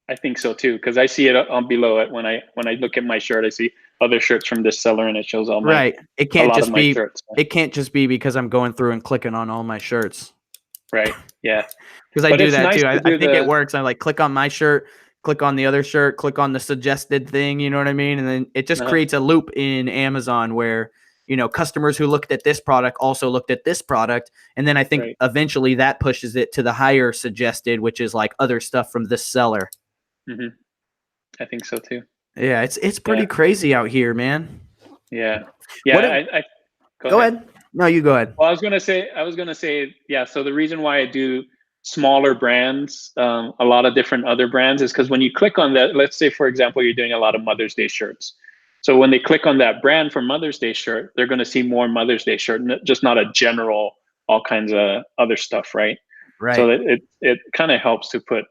I think so too, because I see it on below it when I look at my shirt. I see other shirts from this seller, and it shows all my
right. It can't just be
shirts.
it can't just be because I'm going through and clicking on all my shirts.
Right. Yeah.
Because I do that too. I think it works. I like click on my shirt, click on the other shirt, click on the suggested thing. You know what I mean? And then it just creates a loop in Amazon where, you know, customers who looked at this product also looked at this product. And then I think eventually that pushes it to the higher suggested, which is like other stuff from this seller.
Mm-hmm. I think so too.
Yeah, it's pretty crazy out here, man.
Yeah. Yeah.
Go ahead. No, you go ahead.
Well, I was gonna say, yeah. So the reason why I do smaller brands, a lot of different other brands, is because when you click on that, let's say for example, you're doing a lot of Mother's Day shirts. So when they click on that brand for Mother's Day shirt, they're going to see more Mother's Day shirt, just not a general, all kinds of other stuff, right?
Right.
So it kind of helps to put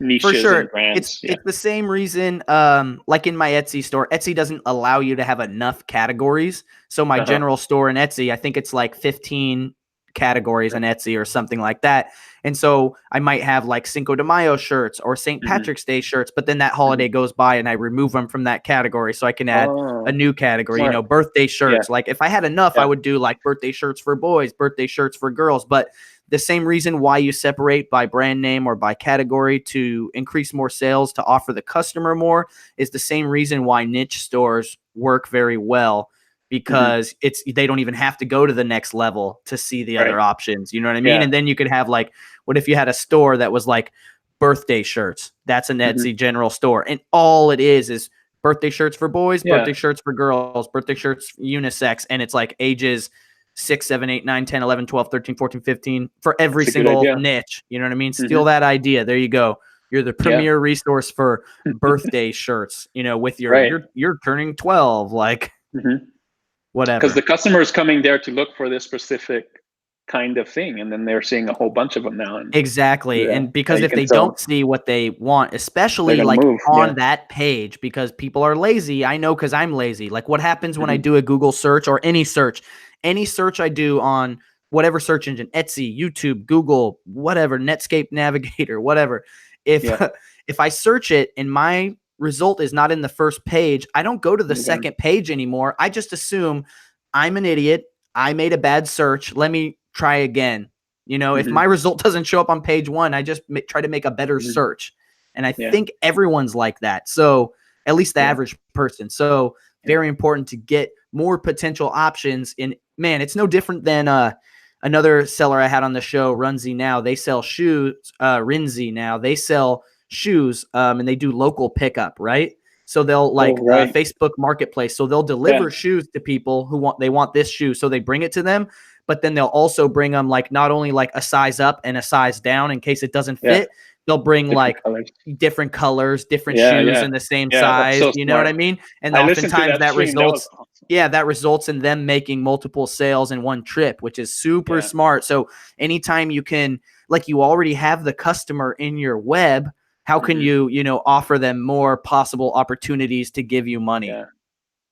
niches
for sure.
And brands.
It's the same reason, like in my Etsy store, Etsy doesn't allow you to have enough categories. So my general store in Etsy, I think it's like 15 categories on Etsy or something like that. And so I might have like Cinco de Mayo shirts or St. Patrick's Day shirts, but then that holiday goes by and I remove them from that category so I can add a new category,
smart.
You know, birthday shirts. Like if I had enough, I would do like birthday shirts for boys, birthday shirts for girls. But the same reason why you separate by brand name or by category to increase more sales, to offer the customer more, is the same reason why niche stores work very well. Because they don't even have to go to the next level to see the other options. You know what I mean? And then you could have like, what if you had a store that was like birthday shirts? That's an Etsy general store. And all it is birthday shirts for boys, birthday shirts for girls, birthday shirts unisex. And it's like ages 6, 7, 8, 9, 10, 11, 12, 13, 14, 15 for every single niche. You know what I mean? Steal that idea. There you go. You're the premier resource for birthday shirts, you know, with you're turning 12, like whatever.
Because the customer is coming there to look for this specific kind of thing, and then they're seeing a whole bunch of them now.
Exactly. And because if they don't see what they want, especially like on that page, because people are lazy, I know because I'm lazy. Like what happens when I do a Google search or any search I do on whatever search engine, Etsy, YouTube, Google, whatever, Netscape Navigator, whatever. If I search it and my result is not in the first page, I don't go to the second page anymore. I just assume I'm an idiot. I made a bad search. Let me try again. You know, if my result doesn't show up on page 1, I just try to make a better search. And I think everyone's like that. So at least the average person. So very important to get more potential options in, man, it's no different than another seller I had on the show, Runzy Now. They sell shoes, Rinzy Now. They sell shoes and they do local pickup, right? So they'll like Facebook Marketplace. So they'll deliver shoes to people who want this shoe. So they bring it to them, but then they'll also bring them like not only like a size up and a size down in case it doesn't fit. They'll bring different colors, different shoes in the same size. So you know what I mean? And oftentimes that results in them making multiple sales in one trip, which is super smart. So anytime you can, like you already have the customer in your web, how can you, you know, offer them more possible opportunities to give you money?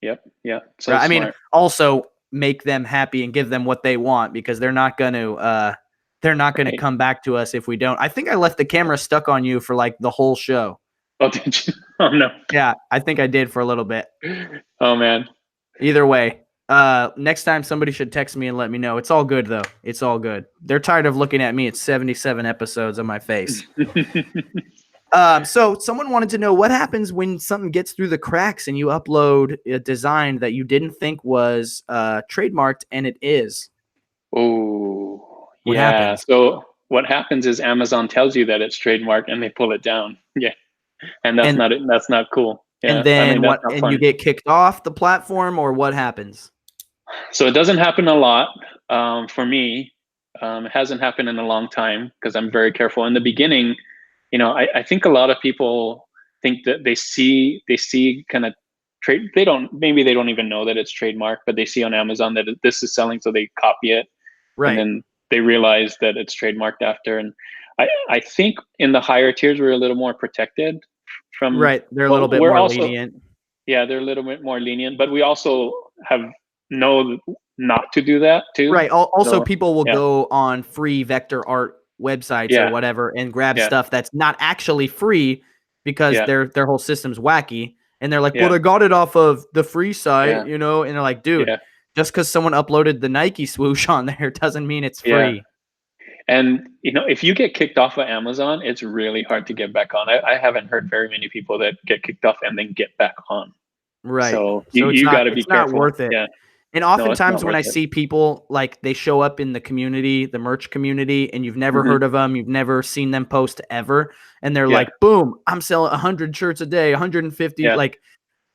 So
I mean, also make them happy and give them what they want, because they're not going to come back to us if we don't. I think I left the camera stuck on you for like the whole show.
Oh, did you? Oh no.
Yeah, I think I did for a little bit.
Oh man.
Either way, next time somebody should text me and let me know. It's all good though. It's all good. They're tired of looking at me at 77 episodes of my face. So someone wanted to know what happens when something gets through the cracks and you upload a design that you didn't think was trademarked and it is.
Oh,
what happens?
So what happens is Amazon tells you that it's trademarked and they pull it down. Yeah, and that's not cool. Yeah,
and then you get kicked off the platform, or what happens?
So it doesn't happen a lot for me. It hasn't happened in a long time because I'm very careful. In the beginning, you know, I think a lot of people think that they see kind of they don't even know that it's trademark, but they see on Amazon that this is selling, so they copy it, and then they realize that it's trademarked after. And I think in the higher tiers we're a little more protected from.
Right, they're a little bit more lenient.
Yeah, they're a little bit more lenient, but we also know not to do that too.
Right. Also, people will go on free vector art websites or whatever and grab stuff that's not actually free because their whole system's wacky, And they're like, but I got it off of the free site, you know? And they're like, dude, just because someone uploaded the Nike swoosh on there doesn't mean it's free.
And, you know, if you get kicked off of Amazon, it's really hard to get back on. I haven't heard very many people that get kicked off and then get back on.
Right.
So you got to be careful.
It's not worth it.
Yeah.
And oftentimes when I see people, like, they show up in the community, the merch community, and you've never heard of them, you've never seen them post ever, and they're like, boom, I'm selling 100 shirts a day, 150. Like,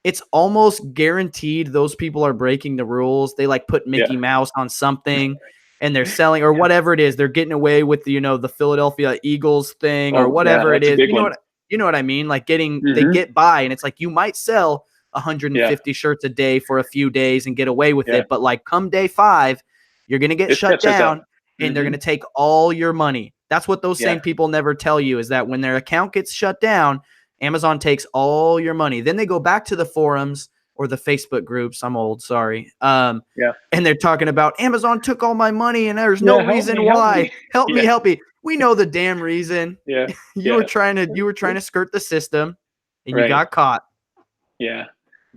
it's almost guaranteed those people are breaking the rules. They like put Mickey Mouse on something and they're selling, or whatever it is. They're getting away with the, you know, the Philadelphia Eagles thing or whatever it is. You know what I mean? Like they get by, and it's like, you might sell 150 shirts a day for a few days and get away with it. But like come day 5, you're going to get shut down and they're going to take all your money. That's what those same people never tell you, is that when their account gets shut down, Amazon takes all your money. Then they go back to the forums or the Facebook groups. I'm old, sorry. And they're talking about Amazon took all my money and there's no reason why. Help me. We know the damn reason. You were trying to skirt the system and you got caught.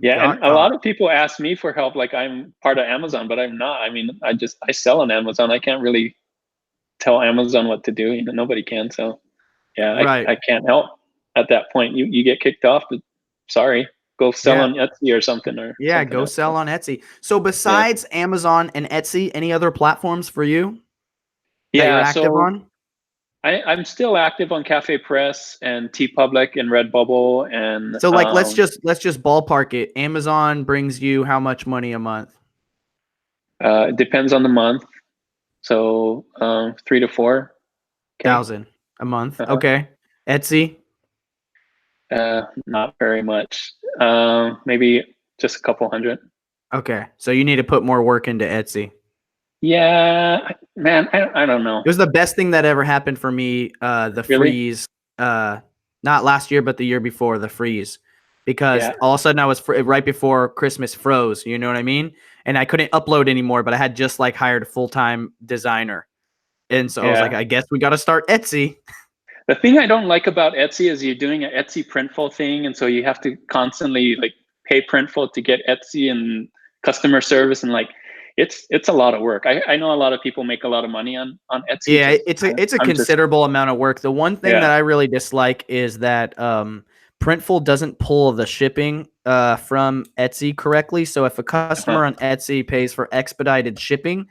And a lot of people ask me for help, like I'm part of Amazon, but I'm not. I mean, I sell on Amazon. I can't really tell Amazon what to do. You know, nobody can. So I can't help at that point. You get kicked off, but sorry, go sell on Etsy or something.
Go sell on Etsy. So besides Amazon and Etsy, any other platforms for you that you're active on?
I'm still active on Cafe Press and TeePublic and Redbubble, and
so like let's just ballpark it. Amazon brings you how much money a month?
It depends on the month. So 3 to 4
thousand a month. Okay. Etsy?
Not very much. Maybe just a couple hundred.
Okay, so you need to put more work into Etsy.
Yeah, man, I don't know.
It was the best thing that ever happened for me. The freeze, not last year, but the year before, the freeze, because all of a sudden I was right before Christmas froze. You know what I mean? And I couldn't upload anymore, but I had just like hired a full-time designer, and so I was like, I guess we got to start Etsy.
The thing I don't like about Etsy is you're doing an Etsy Printful thing, and so you have to constantly like pay Printful to get Etsy and customer service, and like it's a lot of work. I know a lot of people make a lot of money on Etsy.
Yeah, it's a considerable amount of work. The one thing that I really dislike is that Printful doesn't pull the shipping from Etsy correctly. So if a customer on Etsy pays for expedited shipping,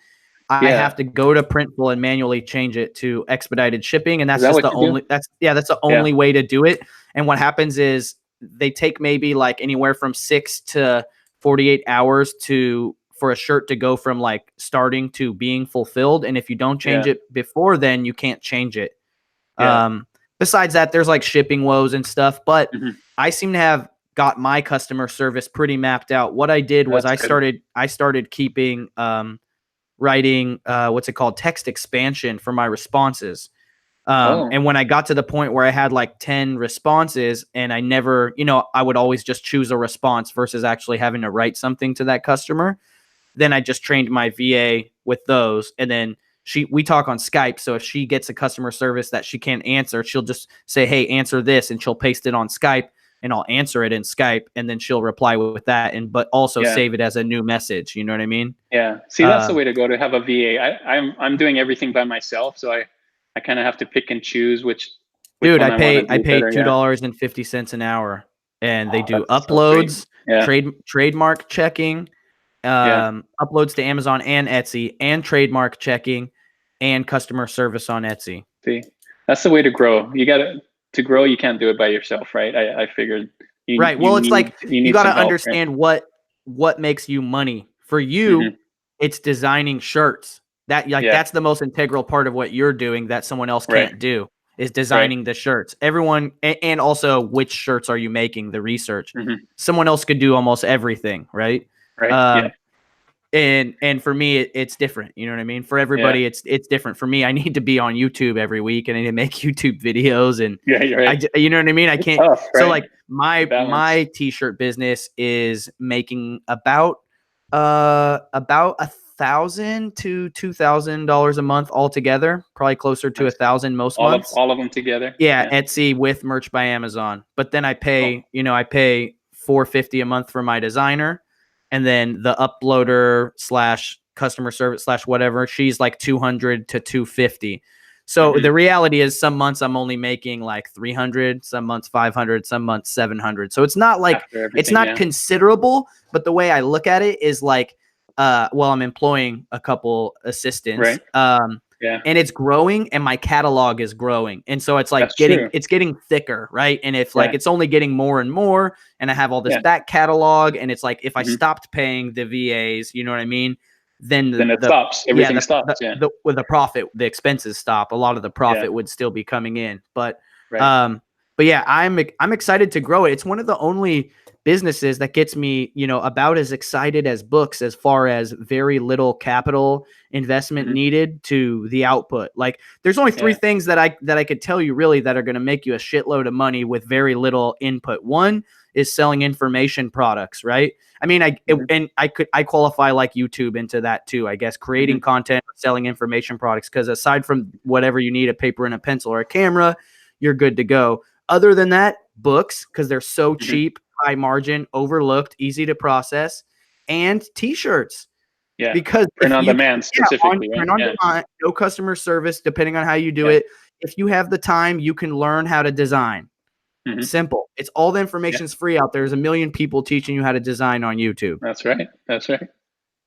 I have to go to Printful and manually change it to expedited shipping, and that's just the only that's the only way to do it. And what happens is they take maybe like anywhere from 6 to 48 hours for a shirt to go from like starting to being fulfilled, and if you don't change it before then, you can't change it. Besides that, there's like shipping woes and stuff, but I seem to have got my customer service pretty mapped out. What I did was I started keeping writing what's it called, text expansion for my responses. And when I got to the point where I had like 10 responses and I never, I would always just choose a response versus actually having to write something to that customer. Then I just trained my VA with those. And then we talk on Skype. So if she gets a customer service that she can't answer, she'll just say, hey, answer this. And she'll paste it on Skype and I'll answer it in Skype. And then she'll reply with that. But also save it as a new message. You know what I mean?
Yeah. See, that's the way to go, to have a VA. I'm doing everything by myself. So I kind of have to pick and choose which
dude, I pay $2.50 an hour, and they do uploads, trademark checking, uploads to Amazon and Etsy, and trademark checking, and customer service on Etsy.
See, that's the way to grow. You got to grow. You can't do it by yourself, right? I figured.
Well, it's like you got to understand what makes you money. For you, it's designing shirts. That's the most integral part of what you're doing that someone else can't do, is designing the shirts. Everyone, and also which shirts are you making, the research. Someone else could do almost everything, right? And for me, it's different. You know what I mean? For everybody, it's different. For me, I need to be on YouTube every week, and I need to make YouTube videos, and you know what I mean? I can't. Tough, right? So like my t-shirt business is making about $1,000 to $2,000 a month altogether, probably closer to 1,000 most months.
All of them together.
Yeah, Etsy with Merch by Amazon. But then I pay, I pay $450 a month for my designer, and then the uploader / customer service / whatever, she's like $200 to $250. So the reality is some months I'm only making like $300, some months $500, some months $700. So it's not like it's not considerable, but the way I look at it is like, well, I'm employing a couple assistants, and it's growing, and my catalog is growing, and so it's like it's getting thicker, right? And if like it's only getting more and more, and I have all this back catalog, and it's like if I stopped paying the VAs, you know what I mean? Then
it stops. Everything stops.
With the profit, the expenses stop. A lot of the profit would still be coming in, but yeah, I'm excited to grow it. It's one of the only businesses that gets me, about as excited as books, as far as very little capital investment needed to the output. Like there's only three things that I could tell you really that are going to make you a shitload of money with very little input. One is selling information products, right? I mean, I qualify like YouTube into that too, I guess, creating content, selling information products, because aside from whatever you need, a paper and a pencil or a camera, you're good to go. Other than that, books, because they're so cheap, high margin, overlooked, easy to process, and t-shirts.
Yeah,
because
print on demand specifically.
Print on demand, no customer service, depending on how you do it. If you have the time, you can learn how to design. Simple. It's all the information's free out there. There's a million people teaching you how to design on YouTube.
That's right.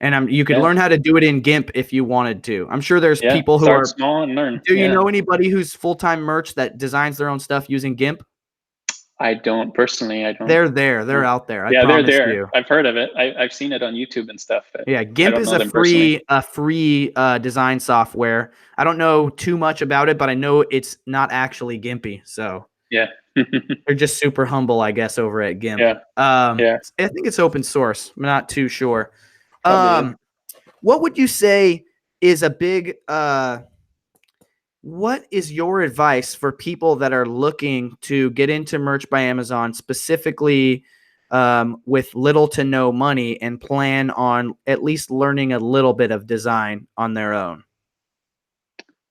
And you could learn how to do it in GIMP if you wanted to. I'm sure there's people who
start small and learn.
Do you know anybody who's full-time merch that designs their own stuff using GIMP?
I don't personally.
They're there. They're out there.
They're there. You. I've heard of it. I've seen it on YouTube and stuff.
GIMP is a free design software. I don't know too much about it, but I know it's not actually gimpy. So they're just super humble, I guess, over at GIMP. I think it's open source. I'm not too sure. What would you say is a big what is your advice for people that are looking to get into merch by Amazon, specifically with little to no money, and plan on at least learning a little bit of design on their own?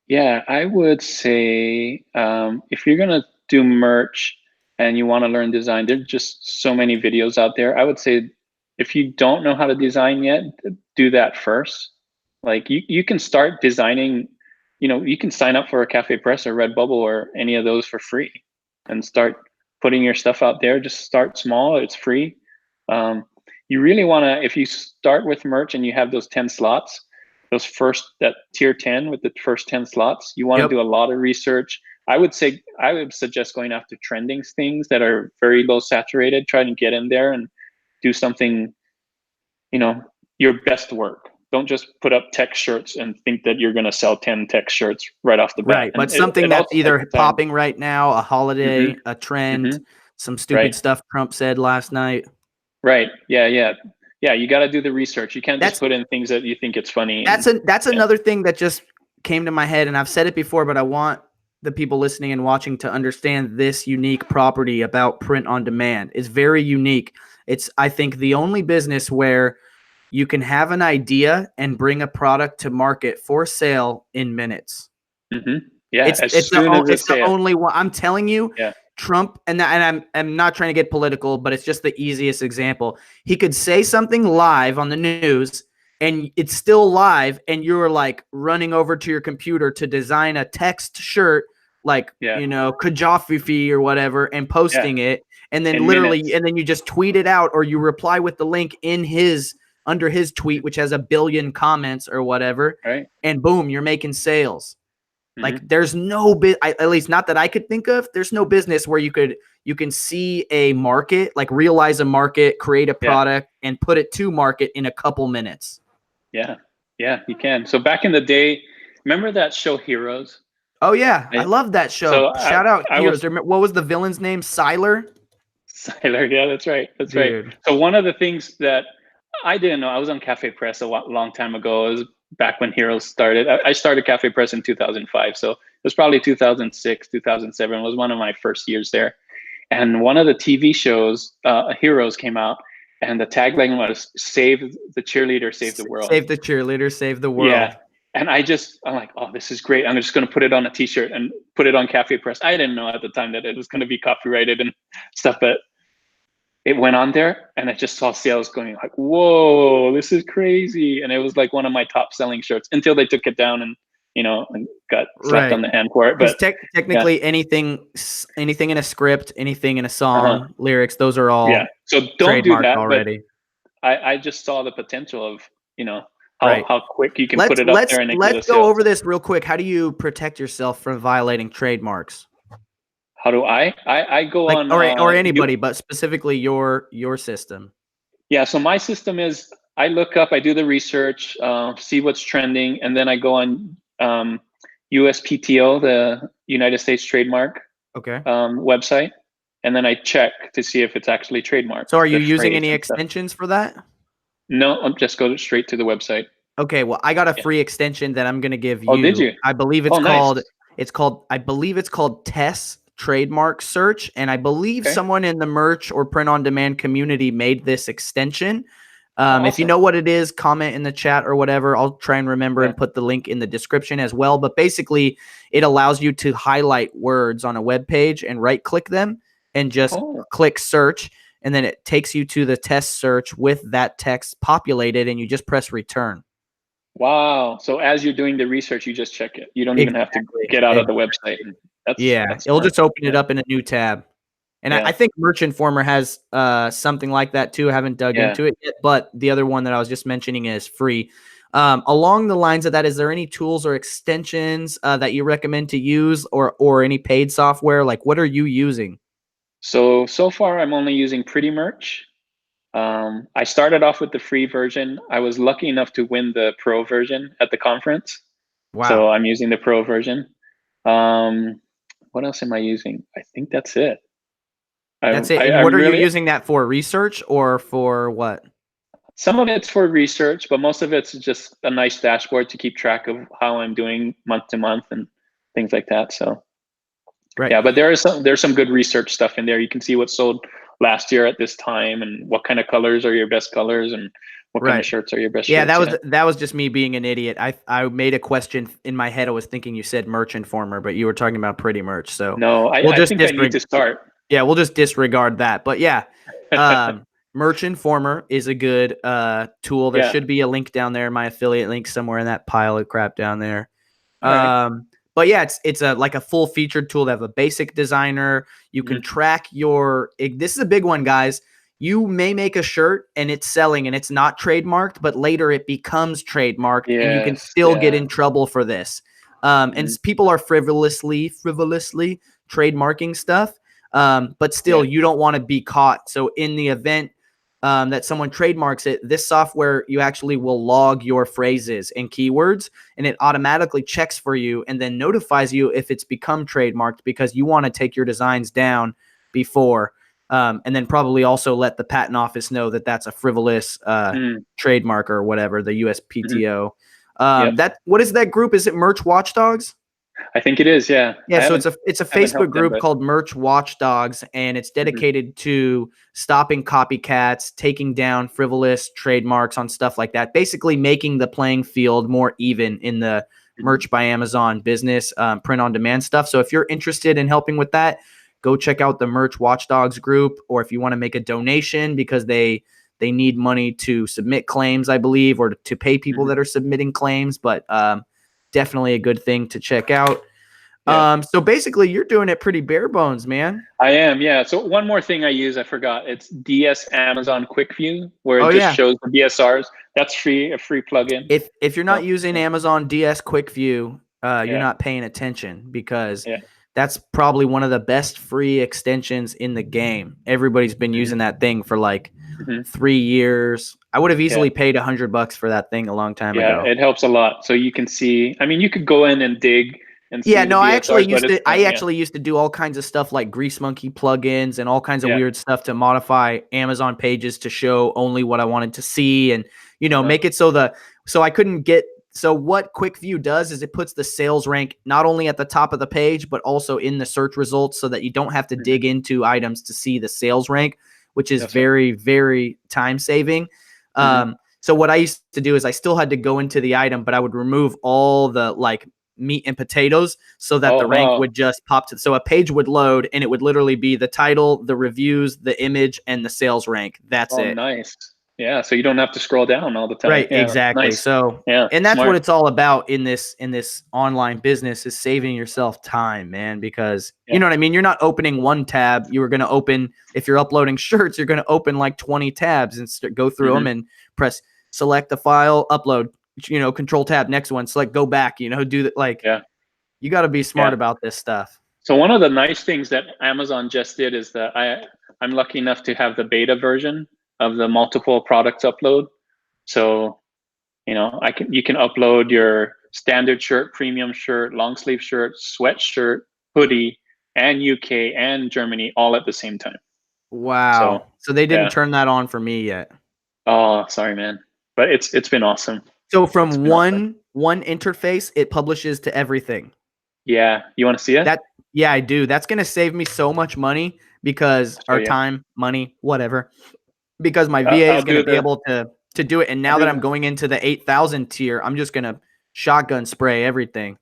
Yeah, I would say if you're going to do merch and you want to learn design, there's just so many videos out there. I would say if you don't know how to design yet, do that first. Like you can start designing, you can sign up for a Cafe Press or Redbubble or any of those for free and start putting your stuff out there. Just start small. It's free. You really want to, if you start with merch and you have those 10 slots, that tier 10 with the first 10 slots, you want to do a lot of research. I would suggest going after trending things that are very low saturated. Try to get in there and do something, your best work. Don't just put up tech shirts and think that you're going to sell 10 tech shirts right off the bat.
Right, but something that's either popping right now, a holiday, a trend, some stupid stuff Trump said last night.
Right. Yeah. You got to do the research. You can't just put in things that you think it's funny.
That's another thing that just came to my head, and I've said it before, but I want the people listening and watching to understand this unique property about print on demand. It's very unique. It's, I think, the only business where you can have an idea and bring a product to market for sale in minutes.
Yeah,
it's the only one. I'm telling you, Trump, and I'm not trying to get political, but it's just the easiest example. He could say something live on the news, and it's still live, and you're like running over to your computer to design a text shirt, like Kajafi or whatever, and posting it, and then and then you just tweet it out, or you reply with the link under his tweet, which has 1 billion comments or whatever, and boom, you're making sales. Like there's no at least not that I could think of. There's no business where you can see a market, like realize a market, create a product, and put it to market in a couple minutes.
Yeah, you can. So back in the day, remember that show Heroes?
Oh yeah, I love that show. So shout out Heroes. What was the villain's name? Siler,
yeah, that's right. Right. So one of the things that I didn't know, I was on Cafe Press a long time ago. It was back when Heroes started. I started Cafe Press in 2005. So it was probably 2006, 2007 was one of my first years there. And one of the TV shows, Heroes, came out, and the tagline was "Save the cheerleader, save the world."
Save the cheerleader, save the world.
Yeah. And I'm like, oh, this is great. I'm just going to put it on a t-shirt and put it on Cafe Press. I didn't know at the time that it was going to be copyrighted and stuff, but it went on there, and I just saw sales going like, whoa, this is crazy. And it was like one of my top selling shirts until they took it down and, and got slapped on the hand for it. But
technically anything in a script, anything in a song, lyrics, those are all
so don't do that
already.
But I just saw the potential of, how quick you can put it up there. And
let's go over this real quick. How do you protect yourself from violating trademarks?
How do I go like, on
or anybody, but specifically your system?
Yeah, so my system is I look up, I do the research, see what's trending, and then I go on USPTO, the United States Trademark website, and then I check to see if it's actually trademarked.
So are you using any extensions for that?
No, I'll just go straight to the website.
Okay, well, I got a free extension that I'm going to give you.
Oh, did you?
I believe it's called
nice.
Tess Trademark Search, and I believe someone in the merch or print on demand community made this extension. Awesome. If you know what it is, comment in the chat or whatever. I'll try and remember and put the link in the description as well. But basically, it allows you to highlight words on a web page and right click them and just click search. And then it takes you to the test search with that text populated, and you just press return.
Wow. So as you're doing the research, you just check it. You don't even have to get out of the website.
It'll just open it up in a new tab. And I think Merch Informer has something like that too. I haven't dug into it yet, but the other one that I was just mentioning is free. Along the lines of that, is there any tools or extensions that you recommend to use or any paid software? Like, what are you using?
So far, I'm only using Pretty Merch. I started off with the free version. I was lucky enough to win the pro version at the conference. Wow. So I'm using the pro version. What else am I using? I think that's it.
That's it. And what are you using that for? Research or for what?
Some of it's for research, but most of it's just a nice dashboard to keep track of how I'm doing month to month and things like that. So yeah, but there's some good research stuff in there. You can see what sold last year at this time and what kind of colors are your best colors and what kind of shirts are your best shirts.
That was just me being an idiot. I made a question in my head. I was thinking you said Merch Informer, but you were talking about Pretty Merch. So
no, I think I need to start.
Yeah, we'll just disregard that. But yeah, Merch Informer is a good tool. There should be a link down there, my affiliate link somewhere in that pile of crap down there. But yeah, it's like a full featured tool. They have a basic designer. You can track this is a big one, guys. You may make a shirt and it's selling and it's not trademarked, but later it becomes trademarked and you can still get in trouble for this. And people are frivolously trademarking stuff. But still you don't want to be caught. So in the event that someone trademarks it, this software, you actually will log your phrases and keywords, and it automatically checks for you and then notifies you if it's become trademarked, because you want to take your designs down before, and then probably also let the patent office know that that's a frivolous trademark or whatever, the USPTO. What is that group? Is it Merch Watchdogs?
I think it is, yeah.
Yeah, so it's a Facebook group called Merch Watchdogs, and it's dedicated to stopping copycats, taking down frivolous trademarks on stuff like that, basically making the playing field more even in the Merch by Amazon business, print on demand stuff. So if you're interested in helping with that, go check out the Merch Watchdogs group, or if you want to make a donation because they need money to submit claims, I believe, or to pay people that are submitting claims, but definitely a good thing to check out. So basically you're doing it pretty bare bones, man.
I am. Yeah. So one more thing I use, I forgot. It's DS Amazon Quick View, where it just shows the DSRs. That's free, a free plugin.
If you're not using Amazon DS Quick View, you're not paying attention, because that's probably one of the best free extensions in the game. Everybody's been using that thing for like 3 years. I would have easily paid $100 for that thing a long time ago.
Yeah, it helps a lot. So you can see, I mean, you could go in and dig and see.
Yeah, no, I actually used to do all kinds of stuff like Grease Monkey plugins and all kinds of weird stuff to modify Amazon pages to show only what I wanted to see, and make it so I couldn't get. So what Quick View does is it puts the sales rank not only at the top of the page, but also in the search results, so that you don't have to dig into items to see the sales rank, which is very, very time saving. So what I used to do is I still had to go into the item, but I would remove all the meat and potatoes so that
Oh,
the rank
wow.
would just pop to. So a page would load and it would literally be the title, the reviews, the image, and the sales rank. That's
Oh,
it.
nice. Yeah, so you don't have to scroll down all the time.
Right,
Yeah,
exactly.
nice.
So,
Yeah,
and that's
smart.
what it's all about in this online business, is saving yourself time, man, because you know what I mean? You're not opening one tab. You were going to open, if you're uploading shirts, you're going to open like 20 tabs and go through them and press select the file, upload, control tab, next one, select, go back, do that. Like, you got to be smart about this stuff.
So one of the nice things that Amazon just did is that I'm lucky enough to have the beta version of the multiple products upload. So, you can upload your standard shirt, premium shirt, long sleeve shirt, sweatshirt, hoodie, and UK and Germany all at the same time.
Wow. So they didn't turn that on for me yet.
Oh, sorry, man. But it's been awesome.
So from one interface, it publishes to everything.
Yeah. You want to see it?
Yeah, I do. That's going to save me so much money because our time, money, whatever, because my VA is going to be able to do it. And now that I'm going into the 8,000 tier, I'm just going to shotgun spray everything.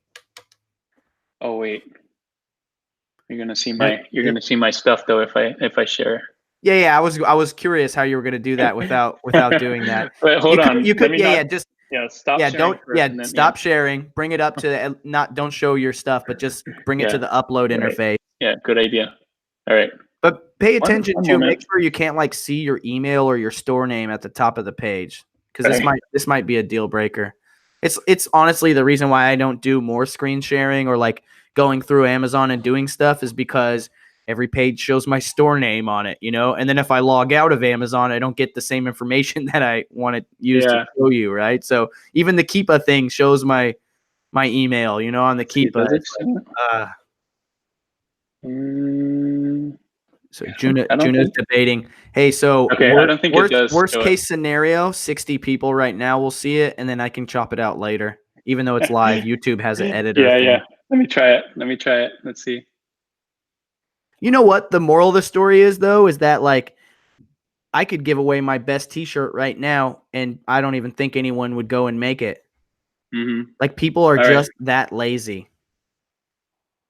Oh, wait. You're going to see my stuff though if I share.
Yeah. I was curious how you were going to do that without doing that.
Wait, hold on.
You could
stop sharing.
Stop sharing. Bring it up to don't show your stuff, but just bring it to the upload interface.
Yeah, good idea. All right.
But pay attention to make sure you can't like see your email or your store name at the top of the page, because this might be a deal breaker. It's honestly the reason why I don't do more screen sharing or like going through Amazon and doing stuff is because every page shows my store name on it, and then if I log out of Amazon, I don't get the same information that I want to use to show you, right? So even the Keepa thing shows my email, on the Keepa. So Juna's debating. Hey, so
I don't think it does.
Worst case scenario, 60 people right now will see it, and then I can chop it out later. Even though it's live, YouTube has an editor.
Yeah. Let me try it. Let's see.
You know what the moral of the story is, though, is that like I could give away my best T-shirt right now, and I don't even think anyone would go and make it.
Mm-hmm.
Like people are just that lazy.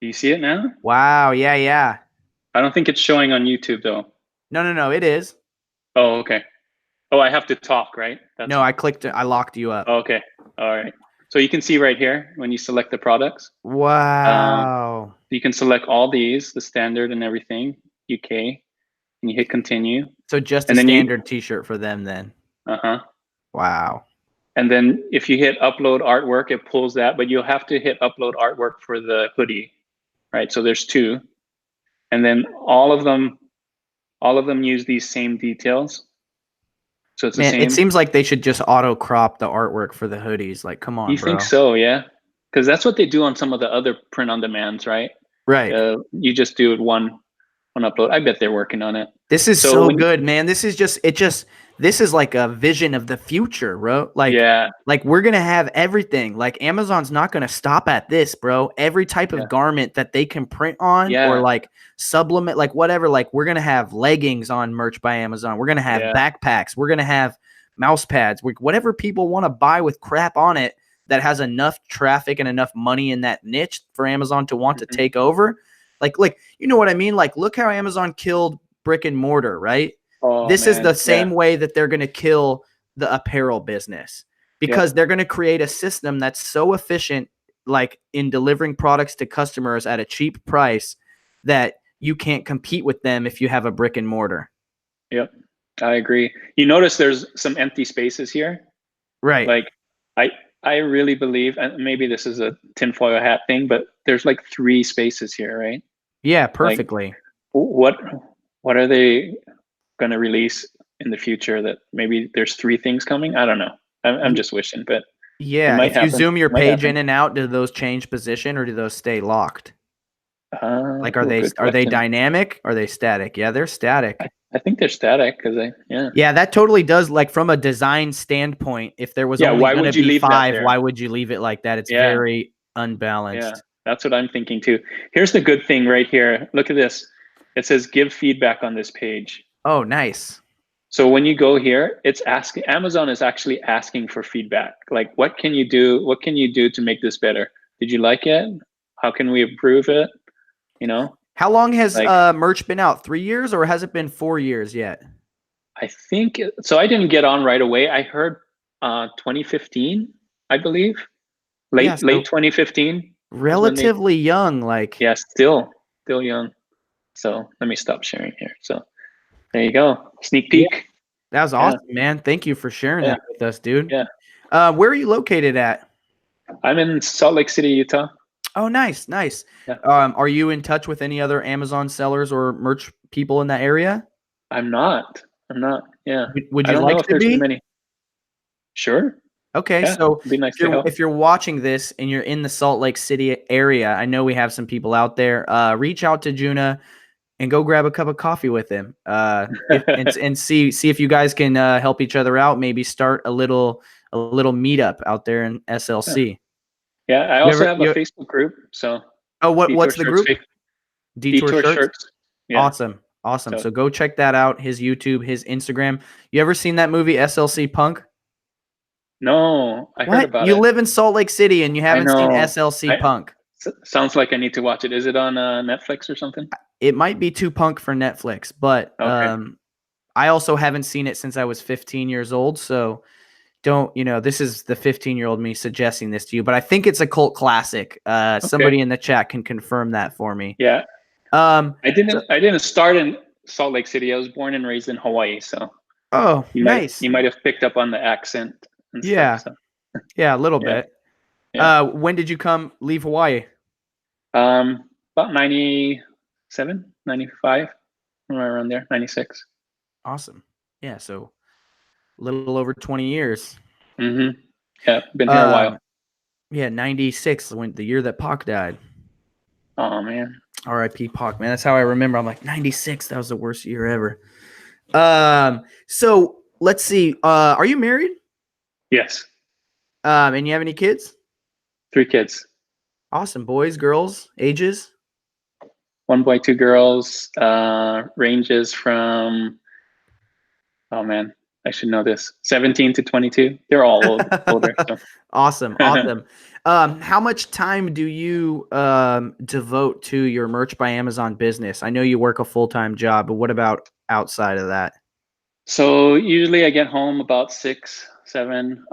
Do you see it now?
Wow. Yeah.
I don't think it's showing on YouTube though.
No, it is.
Oh, okay. Oh, I have to talk, right?
I clicked it. I locked you up.
Okay. All right. So you can see right here when you select the products.
Wow.
You can select all these, the standard and everything, UK, and you hit continue.
So just a standard T-shirt for them then.
Wow. And then if you hit upload artwork, it pulls that, but you'll have to hit upload artwork for the hoodie, right? So there's two. And then all of them use these same details. So it's the same.
It seems like they should just auto crop the artwork for the hoodies. Like, come on,
You think so? Yeah. Because that's what they do on some of the other print on demands, right?
Right.
You just do it one upload. I bet they're working on it.
This is so good, man. This is like a vision of the future, bro. Like we're going to have everything. Like Amazon's not going to stop at this, bro. Every type of garment that they can print on or like sublimate, like whatever, like we're going to have leggings on merch by Amazon. We're going to have backpacks. We're going to have mouse pads, whatever people want to buy with crap on it that has enough traffic and enough money in that niche for Amazon to want to take over. Like, you know what I mean? Like, look how Amazon killed brick and mortar, right? This is the same way that they're going to kill the apparel business because they're going to create a system that's so efficient, like in delivering products to customers at a cheap price that you can't compete with them if you have a brick and mortar.
Yep. I agree. You notice there's some empty spaces here.
Right.
Like I really believe, and maybe this is a tinfoil hat thing, but there's like 3 spaces here, right?
Yeah, perfectly.
Like, what are they going to release in the future that maybe there's 3 things coming? I don't know. I'm just wishing, but
yeah, if you zoom your page in and out, do those change position or do those stay locked? Like, are they dynamic? Are they static? Yeah, they're static.
I think they're static because
Yeah, that totally does. Like from a design standpoint, if there was only going to be 5, why would you leave it like that? It's very unbalanced.
Yeah, that's what I'm thinking too. Here's the good thing right here. Look at this. It says give feedback on this page.
Oh, nice.
So when you go here, it's asking, Amazon is actually asking for feedback. Like, what can you do? What can you do to make this better? Did you like it? How can we improve it? You know,
how long has
like,
merch been out? 3 years, or has it been 4 years yet?
I think so. I didn't get on right away. I heard 2015, I believe,
Yeah,
late
so
2015 is when they.
relatively young. Like,
Yeah, still young. So let me stop sharing here. So there you go, sneak
yeah,
peek.
that was
Yeah,
awesome, man. Thank you for sharing
yeah,
that with us, dude.
yeah.
Where are you located at?
I'm in Salt Lake City, Utah.
Oh, nice, nice.
Yeah.
Are you in touch with any other Amazon sellers or merch people in that area?
I'm not. Yeah.
Would
I
you
don't know
like
if
to
there's too
be?
many. Sure.
Okay,
Yeah.
so
It'd be nice to help.
if you're watching this and you're in the Salt Lake City area, I know we have some people out there. Reach out to Juna and go grab a cup of coffee with him. And see if you guys can help each other out. Maybe start a little meetup out there in SLC.
Yeah. I also have a Facebook group. So.
Oh,
Detour
what's the
Shirts,
group?
Detour Shirts. Yeah.
Awesome. So go check that out. His YouTube, his Instagram. You ever seen that movie SLC Punk?
No, I heard about
You
it.
live in Salt Lake City and you haven't seen SLC Punk?
Sounds like I need to watch it. Is it on Netflix or something?
It might be too punk for Netflix, but
Okay.
I also haven't seen it since I was 15 years old. So this is the 15-year-old me suggesting this to you, but I think it's a cult classic. Somebody in the chat can confirm that for me.
Yeah. I didn't start in Salt Lake City. I was born and raised in Hawaii, so.
Oh, nice.
You might have picked up on the accent and
stuff.
So.
Yeah, a little bit.
Yeah.
When did you leave Hawaii?
About 97, 95, somewhere around there, 96.
Awesome. Yeah, so a little over 20 years.
Mm-hmm. Yeah, been here a while.
Yeah, 96, the year that Pac died.
Oh, man.
R.I.P. Pac, man. That's how I remember. I'm like, 96, that was the worst year ever. So let's see. Are you married?
Yes.
And you have any kids?
3 kids.
Awesome. Boys, girls, ages?
1 boy, 2 girls. Ranges from, oh man, I should know this, 17 to 22. They're all older. So.
Awesome. How much time do you devote to your Merch by Amazon business? I know you work a full-time job, but what about outside of that?
So usually I get home about 6, 7.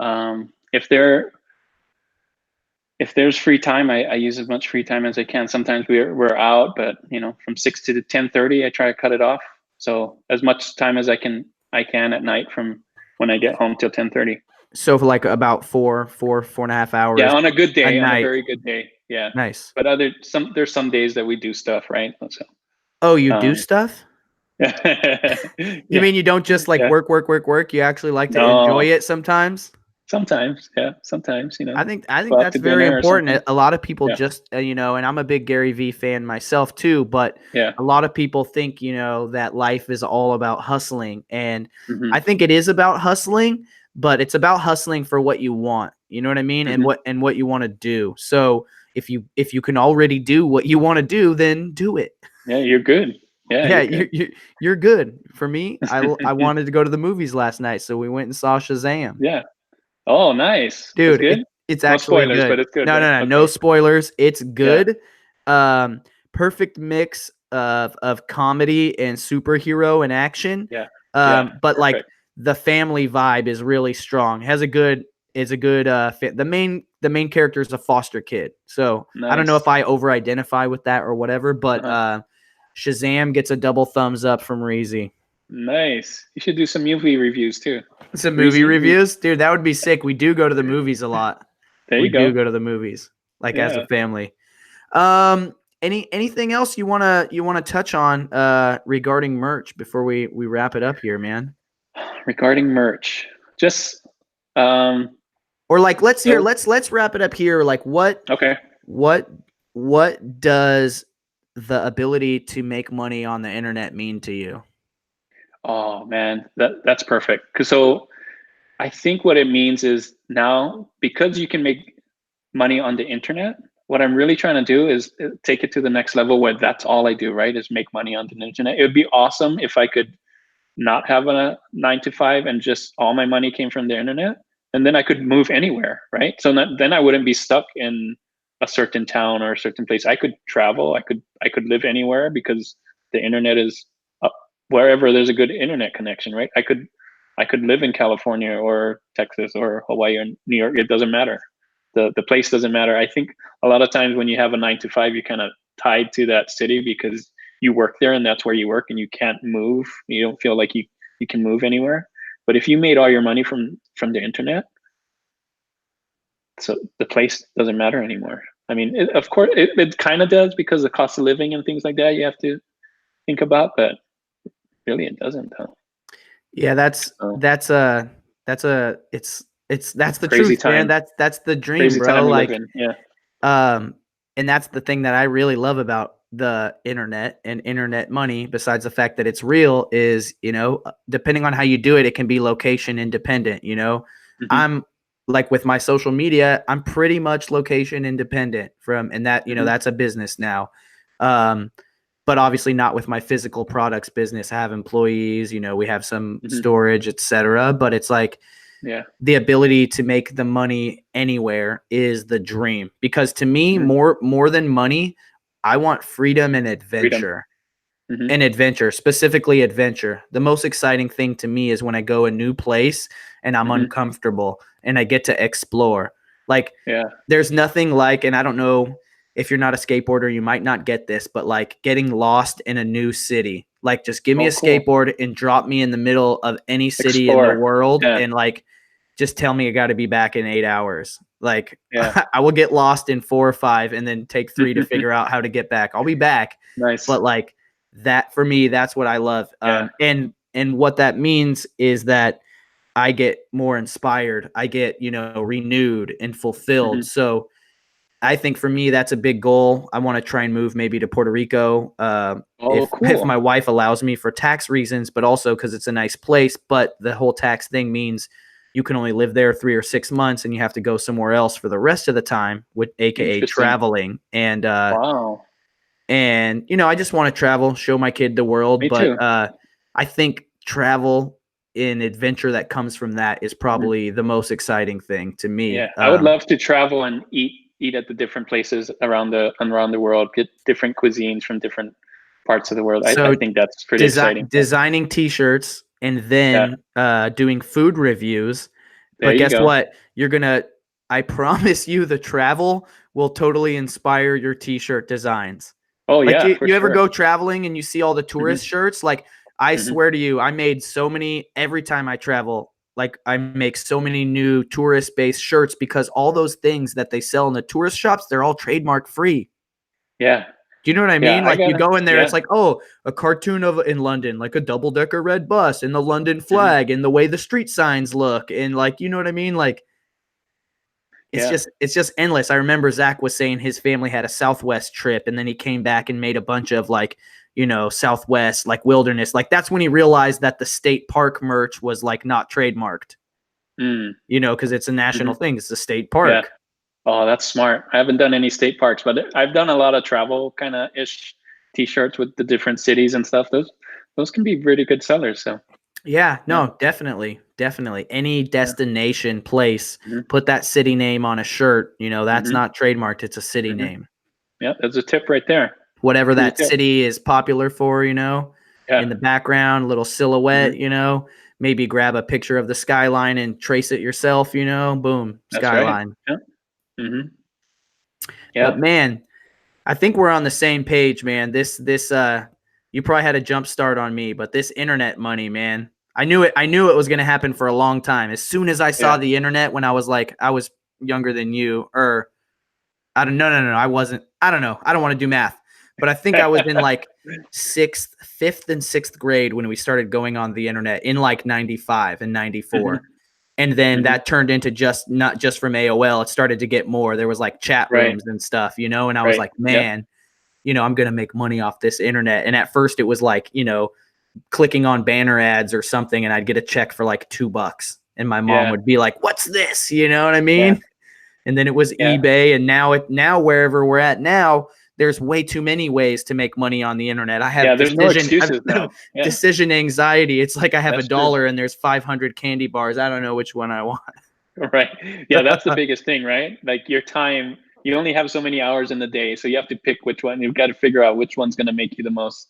If there's free time, I use as much free time as I can. Sometimes we're out, but from 6 to 10:30, I try to cut it off. So as much time as I can at night from when I get home till 10:30.
So for like about 4.5 hours.
Yeah, on a good day, on a very good day. Yeah.
Nice.
But there's some days that we do stuff, right? So.
Oh, you do stuff? You mean you don't just like work? You actually like to enjoy it sometimes?
Sometimes, yeah. Sometimes,
I think that's very important. A lot of people just, and I'm a big Gary Vee fan myself too, but a lot of people think, that life is all about hustling. And I think it is about hustling, but it's about hustling for what you want. You know what I mean?
Mm-hmm.
And what you want to do. So if you can already do what you want to do, then do it.
Yeah, you're good. Yeah,
you're good. For me, I wanted to go to the movies last night, so we went and saw Shazam.
Yeah. Oh, nice.
Dude,
good?
It's actually
spoilers,
good.
But it's good.
No,
right? Okay.
No spoilers. It's good. Yeah. Perfect mix of comedy and superhero and action.
Yeah.
But
perfect.
Like the family vibe is really strong. The main character is a foster kid. So nice. I don't know if I over-identify with that or whatever, but Shazam gets a double thumbs up from Reezy.
Nice. You should do some movie reviews too.
Some movie reviews? Dude, that would be sick. We do go to the movies a lot.
We
do go to the movies, as a family. Anything else you wanna touch on regarding merch before we wrap it up here, man?
Regarding merch. Just
or like let's wrap it up here. Like what does the ability to make money on the internet mean to you?
Oh man, that's perfect. So I think what it means is now, because you can make money on the internet, what I'm really trying to do is take it to the next level where that's all I do, right? Is make money on the internet. It would be awesome if I could not have a 9 to 5 and just all my money came from the internet, and then I could move anywhere, right? So then I wouldn't be stuck in a certain town or a certain place. I could travel. I could live anywhere because the internet is up wherever there's a good internet connection, right? I could live in California or Texas or Hawaii or New York. It doesn't matter. The place doesn't matter. I think a lot of times when you have a 9 to 5, you're kind of tied to that city because you work there and that's where you work and you can't move. You don't feel like you can move anywhere. But if you made all your money from the internet, so the place doesn't matter anymore. I mean, of course, it kind of does because the cost of living and things like that you have to think about, but really it doesn't. Though.
Yeah, that's the
Crazy
truth,
time.
man. That's the dream,
Crazy
bro.
time we
Like,
live in. Yeah.
And that's the thing that I really love about the internet and internet money, besides the fact that it's real, is, depending on how you do it, it can be location independent. I'm like with my social media, I'm pretty much location independent and that, that's a business now. But obviously not with my physical products business. I have employees, we have some storage, etc. But it's like, the ability to make the money anywhere is the dream, because to me, more than money, I want freedom and adventure. And adventure, specifically adventure. The most exciting thing to me is when I go a new place and I'm uncomfortable and I get to explore. Like, there's nothing like, and I don't know if you're not a skateboarder, you might not get this, but like getting lost in a new city. Like, just give me a skateboard and drop me in the middle of any city in the world, and like, just tell me I got to be back in 8 hours. Like, I will get lost in 4 or 5 and then take 3 to figure out how to get back. I'll be back.
Nice.
But like that, for me, that's what I love. And what that means is that I get more inspired. I get, renewed and fulfilled. So I think for me, that's a big goal. I want to try and move maybe to Puerto Rico if my wife allows me, for tax reasons, but also because it's a nice place. But the whole tax thing means you can only live there 3 or 6 months and you have to go somewhere else for the rest of the time, with AKA traveling. And
wow.
And I just want to travel, show my kid the world.
Me
but
too.
I think travel and adventure that comes from that is probably the most exciting thing to me.
Yeah, I would love to travel and eat at the different places around the world, get different cuisines from different parts of the world.
So
I think that's pretty exciting.
Designing t-shirts and then doing food reviews. But guess what? I promise you, the travel will totally inspire your t-shirt designs.
Oh,
like,
yeah.
You ever go traveling and you see all the tourist shirts? Like, I swear to you, I made so many every time I travel. Like, I make so many new tourist-based shirts because all those things that they sell in the tourist shops, they're all trademark free.
Yeah.
Do you know what I mean? Like, you go in there, it's like, oh, a cartoon in London, like a double-decker red bus and the London flag and the way the street signs look. And like, you know what I mean? Like, it's just endless. I remember Zach was saying his family had a Southwest trip, and then he came back and made a bunch of like, Southwest, like wilderness. Like, that's when he realized that the state park merch was like not trademarked, because it's a national thing. It's a state park.
Yeah. Oh, that's smart. I haven't done any state parks, but I've done a lot of travel kind of ish t-shirts with the different cities and stuff. Those can be really good sellers. So
definitely. Any destination place, put that city name on a shirt. That's not trademarked. It's a city name.
Yeah, that's a tip right there.
Whatever that city is popular for, in the background, little silhouette, maybe grab a picture of the skyline and trace it yourself, boom,
that's
skyline.
Right. Yeah.
But man, I think we're on the same page, man. This you probably had a jump start on me, but this internet money, man, I knew it was going to happen for a long time. As soon as I saw the internet, when I was younger than you, or I don't I wasn't. I don't know. I don't want to do math, but I think I was in like 5th and 6th grade when we started going on the internet in like 95 and 94. And then that turned into not just from AOL. It started to get more. There was like chat rooms and stuff, and I was like, man, I'm going to make money off this internet. And at first it was like, clicking on banner ads or something, and I'd get a check for like $2. And my mom would be like, what's this? You know what I mean? Yeah. And then it was eBay. And now wherever we're at now, there's way too many ways to make money on the internet. I have
there's no excuses now.
Decision anxiety. It's like I have $1 and there's 500 candy bars. I don't know which one I want.
Right. Yeah, that's the biggest thing, right? Like your time you only have so many hours in the day, so you have to pick which one. You've got to figure out which one's going to make you the most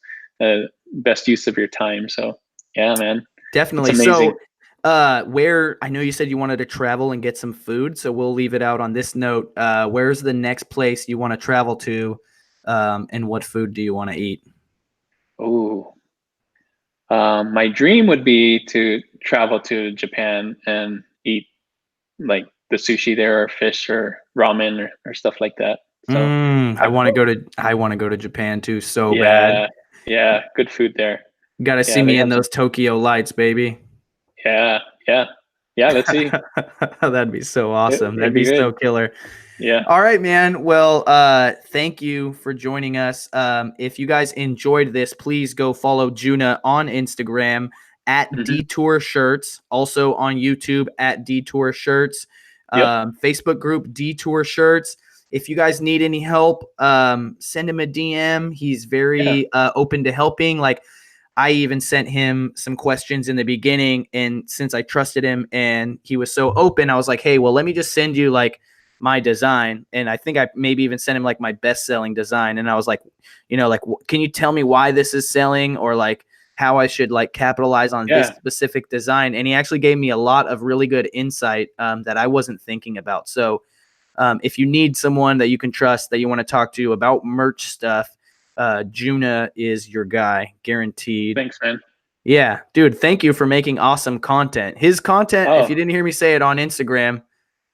best use of your time. So yeah, man,
definitely. So where, I know you said you wanted to travel and get some food, so we'll leave it out on this note. Where's the next place you want to travel to, and what food do you want to eat?
Oh, my dream would be to travel to Japan and eat like the sushi there, or fish, or ramen, or stuff like that. So
I want to go to Japan too, so bad.
Yeah, good food there.
You got to see me in those Tokyo lights, baby.
Yeah. Let's see.
That'd be so awesome. That'd be so killer.
Yeah.
All right, man. Well, thank you for joining us. If you guys enjoyed this, please go follow Juna on Instagram at Detour Shirts, also on YouTube at Detour Shirts, Facebook group Detour Shirts. If you guys need any help, send him a DM. He's very open to helping. Like, I even sent him some questions in the beginning, and since I trusted him and he was so open, I was like, hey, well, let me just send you like my design. And I think I maybe even sent him like my best-selling design. And I was like, you know, like, can you tell me why this is selling, or like how I should like capitalize on this specific design? And he actually gave me a lot of really good insight that I wasn't thinking about. So if you need someone that you can trust, that you want to talk to about merch stuff, Juna is your guy, guaranteed.
Thanks, man.
Yeah, dude, thank you for making awesome content. His content, if you didn't hear me say it on Instagram,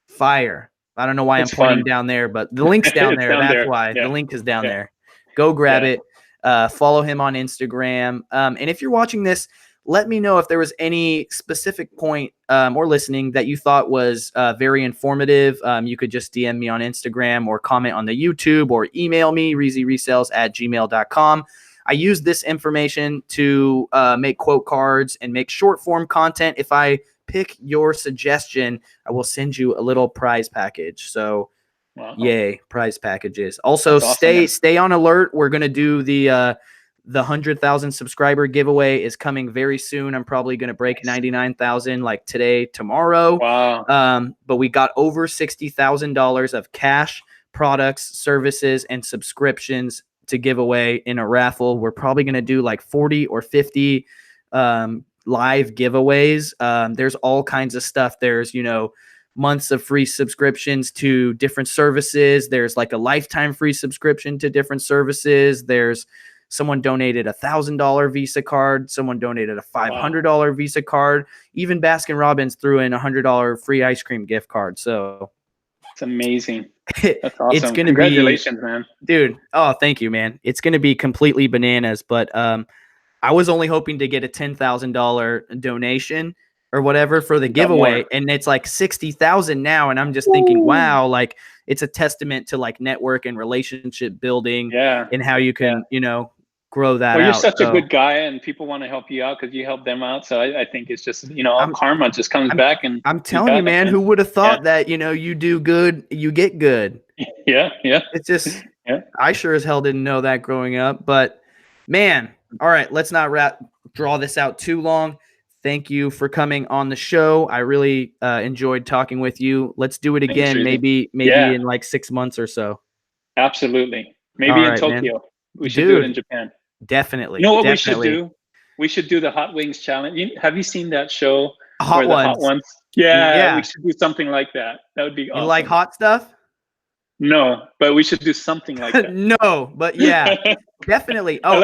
fire. I don't know why I'm pointing down there, but the link's down there. That's why the link is down there. Go grab it. Follow him on Instagram. And if you're watching this, let me know if there was any specific point or listening that you thought was very informative. You could just DM me on Instagram, or comment on the YouTube, or email me, reezyresells@gmail.com. I use this information to make quote cards and make short form content. If I pick your suggestion, I will send you a little prize package. So yay, prize packages. Also, stay on alert. We're going to do the 100,000 subscriber giveaway is coming very soon. I'm probably going to break 99,000 like today, tomorrow.
Wow.
But we got over $60,000 of cash, products, services, and subscriptions to give away in a raffle. We're probably going to do like 40 or 50 live giveaways. There's all kinds of stuff. There's, you know, months of free subscriptions to different services. There's like a lifetime free subscription to different services. There's someone donated $1,000 Visa card. Someone donated a $500 Visa card. Even Baskin Robbins threw in a $100 free ice cream gift card. So
it's amazing. That's awesome.
It's gonna
Congratulations, man.
Dude. Oh, thank you, man. It's going to be completely bananas. But I was only hoping to get a $10,000 donation or whatever for the giveaway, and it's like 60,000 now. And I'm just thinking, wow, like it's a testament to like network and relationship building, and how you can, you know, grow that out.
You're such a good guy, and people want to help you out because you help them out. So I think it's just, you know, karma just comes back. And
I'm telling you, man, who would have thought that, you know, you do good, you get good.
Yeah.
It's just, I sure as hell didn't know that growing up. But man, all right, let's not draw this out too long. Thank you for coming on the show. I really enjoyed talking with you. Let's do it again, maybe in like 6 months or so.
Absolutely. Maybe in Tokyo. Man. We should do it in Japan.
Definitely.
You know what we should do? We should do the Hot Wings Challenge. Have you seen that show?
Hot Ones?
Yeah, we should do something like that. That would be awesome.
You like hot stuff?
No, but we should do something like that.
No, but yeah, definitely. Oh,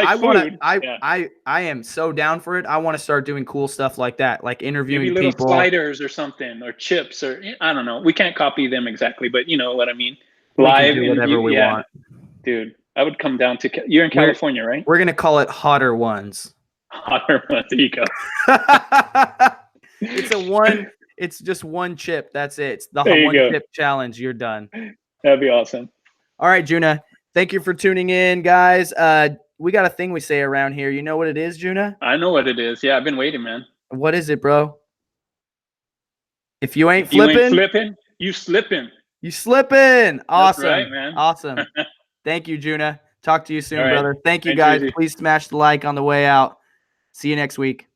I am so down for it. I want to start doing cool stuff like that, like interviewing
maybe little
people.
Sliders or something, or chips, or I don't know. We can't copy them exactly, but you know what I mean. Live
do whatever we want.
Dude, I would come down to. You're in California, right?
We're gonna call it Hotter Ones.
Hotter Ones. There you go.
It's just one chip. That's it. It's the one chip challenge. You're done.
That'd be awesome.
All right, Juna. Thank you for tuning in, guys. We got a thing we say around here. You know what it is, Juna?
I know what it is. Yeah, I've been waiting, man.
What is it, bro? If you ain't flipping,
you slipping.
You slipping. Awesome.
That's right, man.
Awesome. Thank you, Juna. Talk to you soon,
right.
brother. Thank you, guys. Please smash the like on the way out. See you next week.